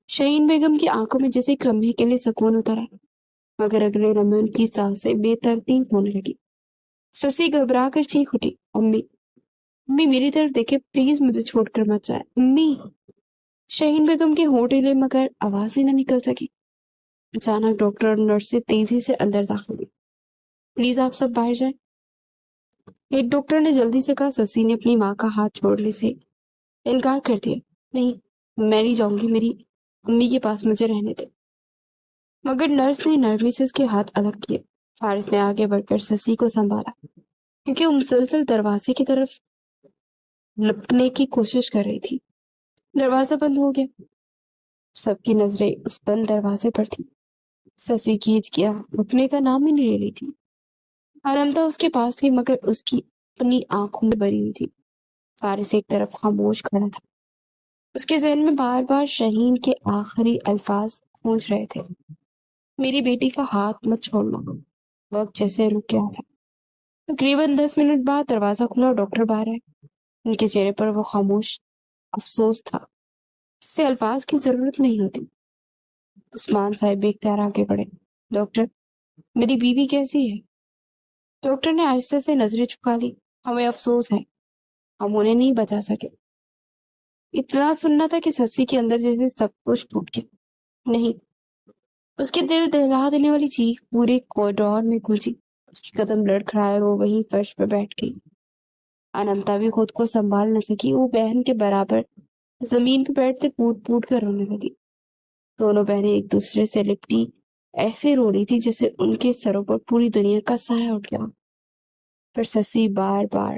شاہین بیگم کی آنکھوں میں جیسے ایک لمحے کے لیے سکون اترا، مگر اگلے لمحے ان کی سانسیں بے ترتیب ہونے لگی۔ سسی گھبرا کر چیخ اٹھی، امی، امی میری طرف دیکھے، پلیز مجھے چھوڑ کر مت جائے، امی۔ شاہین بیگم کے ہونٹ ہلے مگر آواز ہی نہ نکل سکی۔ اچانک ڈاکٹر اور نرس سے تیزی سے اندر داخل ہوئی، پلیز آپ سب باہر جائیں۔ ایک ڈاکٹر نے جلدی سے کہا۔ سسی نے اپنی ماں کا ہاتھ چھوڑنے سے انکار کر دیا، نہیں میں نہیں جاؤں گی، میری امی کے پاس مجھے رہنے دے۔ مگر نرس نے نرمی سے اس کے ہاتھ الگ کیے۔ فارس نے آگے بڑھ کر سسی کو سنبھالا، کیونکہ وہ مسلسل دروازے کی طرف لپکنے کی کوشش کر رہی تھی۔ دروازہ بند ہو گیا، سب کی نظریں اس بند دروازے پر تھی۔ سسی کھینچ گیا، رکنے کا نام ہی نہیں لے رہی تھی۔ آرامتا اس کے پاس تھی مگر اس کی اپنی آنکھوں میں بھری ہوئی تھی۔ فارس ایک طرف خاموش کھڑا تھا، اس کے ذہن میں بار بار شاہین کے آخری الفاظ گونج رہے تھے، میری بیٹی کا ہاتھ مت چھوڑنا۔ وقت جیسے رک گیا تھا۔ تقریباً 10 منٹ بعد دروازہ کھلا اور ڈاکٹر باہر آئے۔ ان کے چہرے پر وہ خاموش افسوس تھا، اس سے الفاظ کی ضرورت نہیں ہوتی۔ عثمان صاحب بھی اختیار آگے بڑھے، ڈاکٹر میری بیوی کیسی ہے؟ ڈاکٹر نے آہستہ سے نظریں جھکا لی، ہمیں افسوس ہے، ہم انہیں نہیں بچا سکے۔ اتنا سننا تھا کہ سسی کے اندر جیسے سب کچھ ٹوٹ گیا۔ نہیں، اس کے دل دہلا دینے والی چیخ پورے کوریڈور میں گونجی۔ اس کے قدم لڑکھڑائے اور وہ وہیں فرش پہ بیٹھ گئی۔ انمتا بھی خود کو سنبھال نہ سکی، وہ بہن کے برابر زمین پہ بیٹھتے پوٹ پوٹ کر رونے لگی۔ دونوں بہنیں ایک دوسرے سے لپٹی ایسے رو رہی تھی جیسے ان کے سروں پر پوری دنیا کا سایہ اٹھ گیا۔ پھر سسی بار بار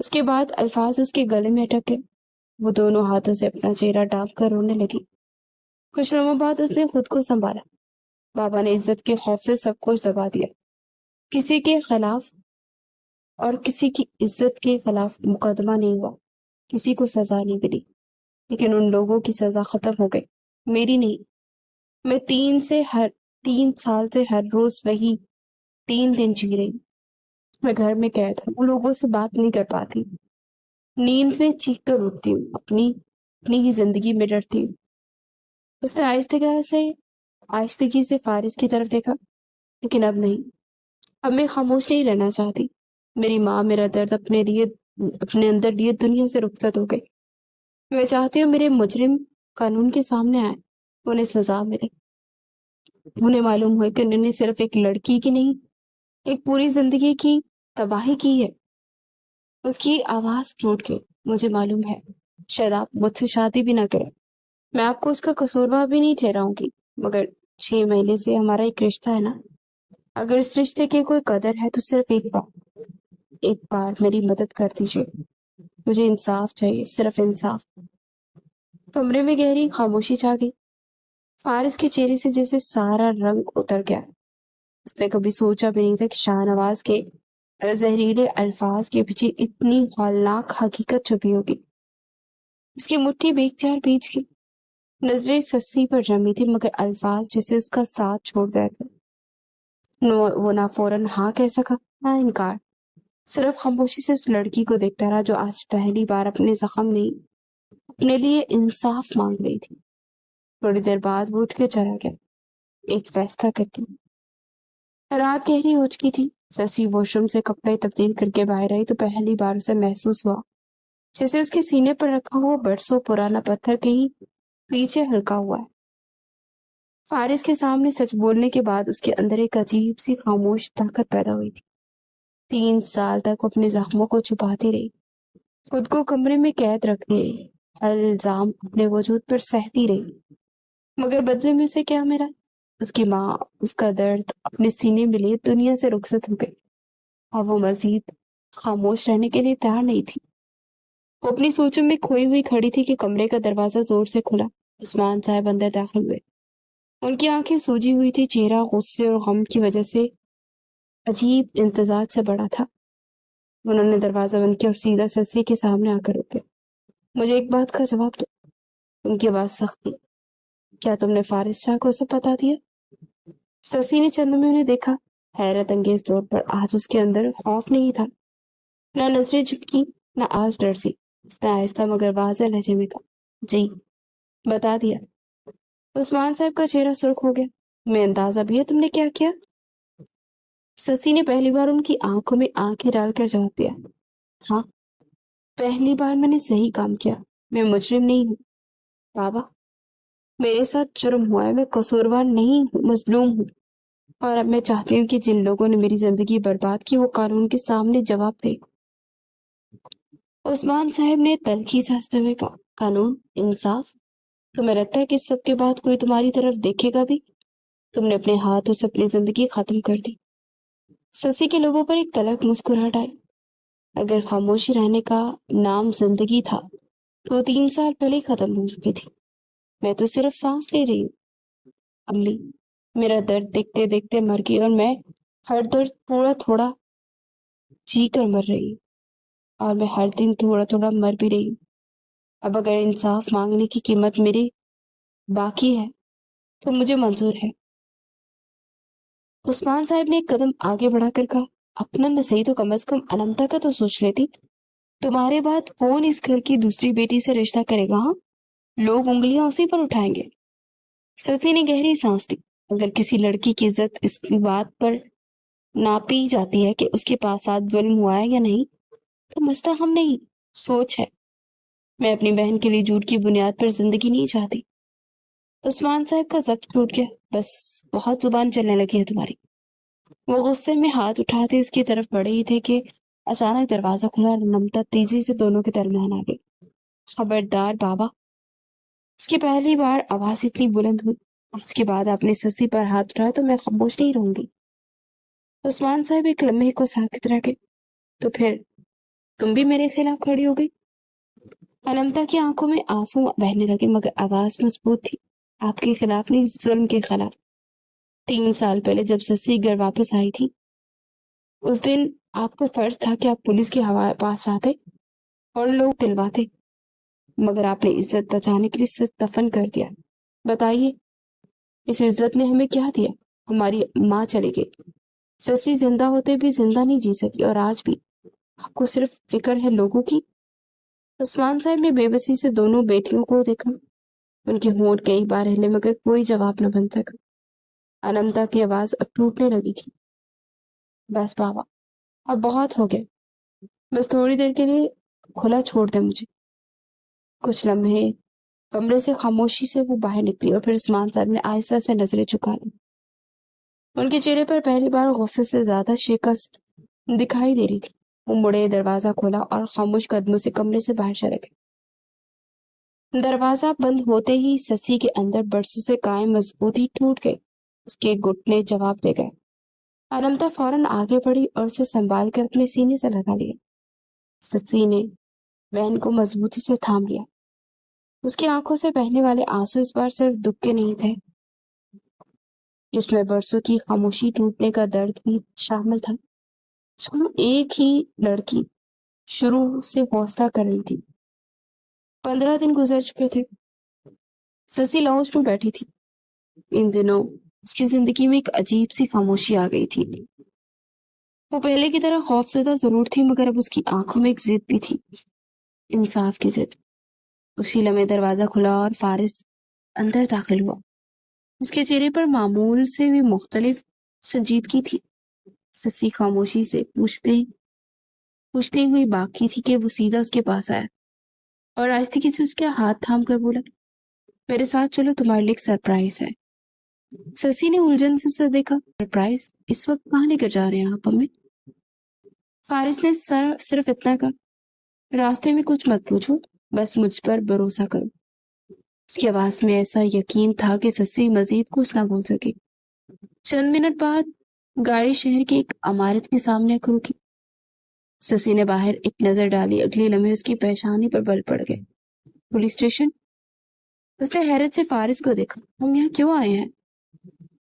اس کے بعد الفاظ اس کے گلے میں اٹک گئے۔ وہ دونوں ہاتھوں سے اپنا چہرہ ڈانپ کر رونے لگی۔ کچھ لمحوں بعد اس نے خود کو سنبھالا۔ بابا نے عزت کے خوف سے سب کچھ دبا دیا۔ کسی کے خلاف اور کسی کی عزت کے خلاف مقدمہ نہیں ہوا، کسی کو سزا نہیں ملی، لیکن ان لوگوں کی سزا ختم ہو گئی، میری نہیں۔ میں 3 سال سے ہر روز وہی 3 دن جی رہی ہوں۔ میں گھر میں قید ہوں، ان لوگوں سے بات نہیں کر پاتی، نیند میں چیخ کر اٹھتی ہوں، اپنی ہی زندگی میں ڈرتی ہوں۔ اس نے آہستگی سے فارس کی طرف دیکھا، لیکن اب نہیں۔ اب میں خاموش نہیں رہنا چاہتی۔ میری ماں میرا درد اپنے اندر لیے دنیا سے رخصت ہو گئی۔ میں چاہتی ہوں میرے مجرم قانون کے سامنے آئے، انہیں سزا ملے، انہیں معلوم ہوئے کہ انہوں نے صرف ایک لڑکی کی نہیں، ایک پوری زندگی کی تباہی کی ہے۔ اس کی آواز ٹوٹ گئی۔ مجھے معلوم ہے، شاید آپ مجھ سے شادی بھی نہ کریں، میں آپ کو اس کا قصوروار بھی نہیں ٹھہراؤں گی، مگر 6 مہینے سے ہمارا ایک رشتہ ہے نا، اگر اس رشتے کی کوئی قدر ہے تو صرف ایک بار میری مدد کر دیجیے، مجھے انصاف چاہیے، صرف انصاف۔ کمرے میں گہری خاموشی چھا گئی۔ فارس کے چہرے سے جیسے سارا رنگ اتر گیا۔ اس نے کبھی سوچا بھی نہیں تھا کہ شاہ نواز کے زہریلے الفاظ کے پیچھے اتنی ہولناک حقیقت چھپی ہوگی۔ اس کی مٹھی بے اختیار بھیج گئی، نظریں سسی پر جمی تھی، مگر الفاظ جیسے اس کا ساتھ چھوڑ گئے تھے۔ وہ نہ فوراً ہاں کہہ سکا نہ انکار، صرف خاموشی سے اس لڑکی کو دیکھتا رہا جو آج پہلی بار اپنے زخم نہیں، اپنے لیے انصاف مانگ رہی تھی۔ تھوڑی دیر بعد وہ اٹھ کے چلا گیا، ایک فیصلہ کر کے۔ رات گہری ہو چکی تھی۔ سسی واش روم سے کپڑے تبدیل کر کے باہر آئی تو پہلی بار اسے محسوس ہوا جیسے اس کے سینے پر رکھا ہوا برسوں پرانا پتھر کہیں پیچھے ہلکا ہوا ہے۔ فارس کے سامنے سچ بولنے کے بعد اس کے اندر ایک عجیب سی خاموش طاقت پیدا ہوئی تھی۔ 3 سال تک اپنے زخموں کو چھپاتی رہی، خود کو کمرے میں قید رکھتی رہی، ہر الزام اپنے وجود پر سہتی رہی، مگر بدلے میں اسے کیا ملا؟ اس کی ماں، اس کا درد اپنے سینے میں لیے دنیا سے رخصت ہو گئی، اور وہ مزید خاموش رہنے کے لیے تیار نہیں تھی۔ وہ اپنی سوچوں میں کھوئی ہوئی کھڑی تھی کہ کمرے کا دروازہ زور سے کھلا۔ عثمان صاحب اندر داخل ہوئے۔ ان کی آنکھیں سوجی ہوئی تھی، چہرہ غصے اور غم کی وجہ سے عجیب امتزاج سے بڑا تھا۔ انہوں نے دروازہ بند کیا اور سیدھا سسی کے سامنے آ کر رکے۔ مجھے ایک بات کا جواب دو۔ ان کی آواز سخت تھی۔ کیا تم نے فارس شاہ کو سب بتا دیا؟ سسی نے چند میں انہیں دیکھا۔ حیرت انگیز طور پر آج اس کے اندر خوف نہیں تھا، نہ نظریں جھپکی، نہ آج ڈر سی۔ اس نے آہستہ مگر واضح لہجے میں کہا، جی بتا دیا۔ عثمان صاحب کا چہرہ سرخ ہو گیا۔ میں اندازہ بھی ہے تم نے کیا کیا؟ سسی نے پہلی بار ان کی آنکھوں میں آنکھیں ڈال کر جواب دیا، ہاں پہلی بار میں نے صحیح کام کیا، میں مجرم نہیں ہوں بابا، میرے ساتھ جرم ہوا ہے، میں قصوروار نہیں ہوں، مظلوم ہوں، اور اب میں چاہتی ہوں کہ جن لوگوں نے میری زندگی برباد کی وہ قانون کے سامنے جواب دے۔ عثمان صاحب نے تلخی سے ہنستے ہوئے کہا، قانون، انصاف؟ تمہیں لگتا ہے کہ اس سب کے بعد کوئی تمہاری طرف دیکھے گا بھی؟ تم نے اپنے ہاتھوں سے اپنی زندگی ختم کر دی۔ سسی کے لبوں پر ایک تلخ مسکراہٹ آئی۔ اگر خاموشی رہنے کا نام زندگی تھا تو 3 سال پہلے ختم ہو چکی تھی، میں تو صرف سانس لے رہی ہوں۔ امی، میرا درد دیکھتے دیکھتے مر گئی، اور میں ہر درد تھوڑا تھوڑا جی کر مر رہی ہوں، اور میں ہر دن تھوڑا تھوڑا مر بھی رہی ہوں۔ اب اگر انصاف مانگنے کی قیمت میری باقی ہے تو مجھے منظور ہے۔ عثمان صاحب نے ایک قدم آگے بڑھا کر کہا، اپنا نہ صحیح تو کم از کم انمتا کا تو سوچ لیتی۔ تمہارے بعد کون اس گھر کی دوسری بیٹی سے رشتہ کرے گا؟ ہاں، لوگ انگلیاں اسی پر اٹھائیں گے۔ سسی نے گہری سانس لی۔ اگر کسی لڑکی کی عزت اس کی بات پر ناپی جاتی ہے کہ اس کے پاس آج ظلم ہوا ہے یا نہیں، تو مسئلہ ہم نہیں، سوچ ہے۔ میں اپنی بہن کے لیے جھوٹ کی بنیاد پر زندگی نہیں چاہتی۔ عثمان صاحب کا ضبط ٹوٹ گیا۔ بس بہت زبان چلنے لگی ہے تمہاری۔ وہ غصے میں ہاتھ اٹھاتے اس کی طرف بڑھے ہی تھے کہ اچانک دروازہ کھلا اور نمتا تیزی سے دونوں کے درمیان آ گئی۔ خبردار بابا، اس کی پہلی بار آواز اتنی بلند ہوئی۔ آج کے بعد آپ نے سسی پر ہاتھ اٹھایا تو میں خاموش نہیں رہوں گی۔ عثمان صاحب ایک لمحے کو ساکت رہ گئے، تو پھر تم بھی میرے خلاف کھڑی ہو گئی؟ انمتا کی آنکھوں میں آنسو بہنے لگے مگر آواز مضبوط تھی. آپ کے خلاف نہیں، ظلم کے خلاف. 3 سال پہلے جب سسی گھر واپس آئی تھی اس دن آپ کا فرض تھا کہ آپ پولیس کے پاس آتے اور لوگ دلواتے، مگر آپ نے عزت بچانے کے لیے سچ دفن کر دیا. بتائیے اس عزت نے ہمیں کیا دیا؟ ہماری ماں چلی گئی، سسی زندہ ہوتے بھی زندہ نہیں جی سکی، اور آج بھی آپ کو صرف فکر ہے لوگوں کی. عثمان صاحب نے بے بسی سے دونوں بیٹیوں کو دیکھا. ان کے ہونٹ کئی بار ہلے مگر کوئی جواب نہ بن سکا. انمتا کی آواز اب ٹوٹنے لگی تھی. بس بابا، اب بہت ہو گیا، بس تھوڑی دیر کے لیے کھلا چھوڑ دے مجھے. کچھ لمحے کمرے سے خاموشی سے وہ باہر نکلی اور پھر عثمان صاحب نے آہستہ سے نظریں چکا لی. ان کے چہرے پر پہلی بار غصے سے زیادہ شکست دکھائی دے رہی تھی. وہ مڑے، دروازہ کھولا اور خاموش قدموں سے کمرے سے باہر چلے گئے. دروازہ بند ہوتے ہی سسی کے اندر برسوں سے قائم مضبوطی ٹوٹ گئی. اس کے گھٹنے جواب دے گئے. انمتا فوراً آگے بڑھی اور اسے سنبھال کر اپنے سینے سے لگا لیا. سسی نے بہن کو مضبوطی سے تھام لیا. اس کی آنکھوں سے بہنے والے آنسو اس بار صرف دکھ کے نہیں تھے، اس میں برسوں کی خاموشی ٹوٹنے کا درد بھی شامل تھا. جو ایک ہی لڑکی شروع سے حوصلہ کر رہی تھی. 15 دن گزر چکے تھے. سسی لاؤنج میں بیٹھی تھی. ان دنوں اس کی زندگی میں ایک عجیب سی خاموشی آ گئی تھی. وہ پہلے کی طرح خوف زدہ ضرور تھی مگر اب اس کی آنکھوں میں ایک ضد بھی تھی، انصاف کی ضد. اسی لمحے دروازہ کھلا اور فارس اندر داخل ہوا. اس کے چہرے پر معمول سے بھی مختلف سنجیدگی تھی. سسی خاموشی سے پوچھتی ہوئی باقی تھی کہ وہ سیدھا اس کے پاس آیا اور آہستگی سے اس کے ہاتھ تھام کر بولا، میرے ساتھ چلو، تمہارے لیے ایک سرپرائز ہے. سسی نے الجھن سے اسے دیکھا. سرپرائز؟ اس وقت کہاں لے کر جا رہے ہیں آپ ہمیں؟ فارس نے صرف اتنا کہا، راستے میں کچھ مت پوچھو، بس مجھ پر بھروسہ کرو. اس کی آواز میں ایسا یقین تھا کہ سسی مزید کچھ نہ بول سکی. چند منٹ بعد گاڑی شہر کی ایک عمارت کے سامنے رکی. سسی نے باہر ایک نظر ڈالی. اگلی لمحے اس کی پیشانی پر بل پڑ گئے. Police station? اس نے حیرت سے فارس کو دیکھا. ہم یہاں کیوں آئے ہیں؟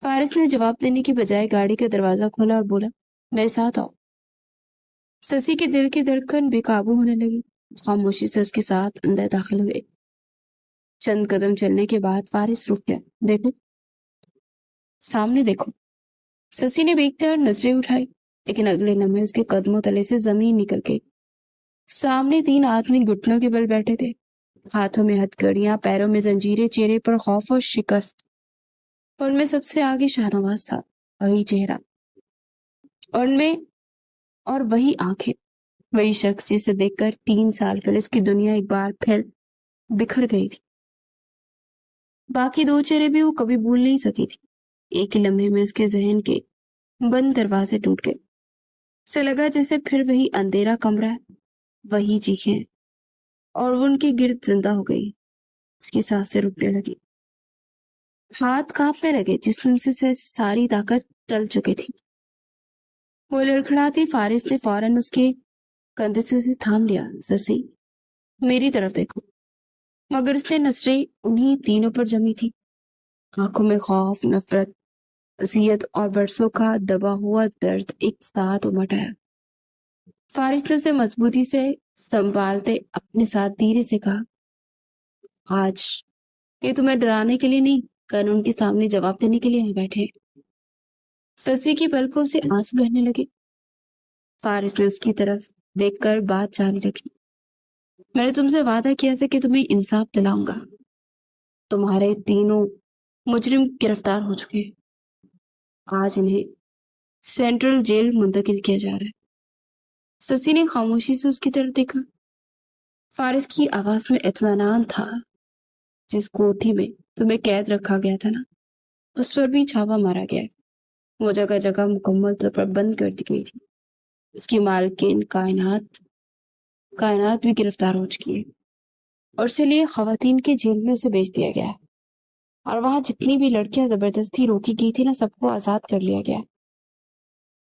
فارس نے جواب دینے کی بجائے گاڑی کا دروازہ کھولا اور بولا، میرے ساتھ آؤ. سسی کے دل کی دھڑکن بے قابو ہونے لگی. خاموشی سے اس کے ساتھ اندر داخل ہوئے. چند قدم چلنے کے بعد فارس رک گیا. دیکھو، سامنے دیکھو. سسی نے بے اختیار نظریں اٹھائی لیکن اگلے لمحے اس کے قدموں تلے سے زمین نکل گئی. سامنے 3 آدمی گھٹنوں کے بل بیٹھے تھے، ہاتھوں میں ہتھکڑیاں، پیروں میں زنجیریں، چہرے پر خوف اور شکست. اور ان میں سب سے آگے شاہنواز تھا. وہی چہرہ اور وہی آنکھیں، وہی شخص جسے دیکھ کر 3 سال پہلے اس کی دنیا ایک بار پھر بکھر گئی تھی. باقی 2 چہرے بھی وہ کبھی بھول نہیں سکی تھی. ایک ہی لمحے میں اس کے ذہن کے بند دروازے ٹوٹ گئے. اسے لگا جیسے پھر وہی اندھیرا کمرہ ہے، وہی چیخیں، اور وہ ان کے گرد زندہ ہو گئی. اس کی سانسیں رکنے لگی، ہاتھ کانپنے لگے، جسم سے ساری طاقت ٹل چکی تھی. وہ لڑکھڑاتی فارس نے فوراً اس کے کندھے سے اسے تھام لیا. سسی، میری طرف دیکھو. مگر اس نے نظریں انہی تینوں پر جمی تھی. آنکھوں میں خوف، نفرت، اذیت اور برسوں کا دبا ہوا درد ایک ساتھ امٹ آیا. فارس نے اسے مضبوطی سے سنبھالتے اپنے ساتھ دھیرے سے کہا، آج یہ تمہیں ڈرانے کے لیے نہیں، قانون کے سامنے جواب دینے کے لیے یہاں بیٹھے. سسی کی پلکوں سے آنسو بہنے لگے. فارس نے اس کی طرف دیکھ کر بات جاری رکھی، میں نے تم سے وعدہ کیا تھا کہ تمہیں انصاف دلاؤں گا. تمہارے 3 مجرم گرفتار ہو چکے ہیں. آج انہیں سینٹرل جیل منتقل کیا جا رہا ہے. سسی نے خاموشی سے اس کی طرف دیکھا. فارس کی آواز میں اطمینان تھا. جس کوٹھی میں تمہیں قید رکھا گیا تھا نا، اس پر بھی چھاپا مارا گیا ہے. وہ جگہ جگہ مکمل طور پر بند کر دی گئی تھی. اس کی مالکین کائنات بھی گرفتار ہو چکی ہے اور اسے لیے خواتین کے جیل میں اسے بیچ دیا گیا ہے. اور وہاں جتنی بھی لڑکیاں زبردستی روکی گئی تھی نا، سب کو آزاد کر لیا گیا.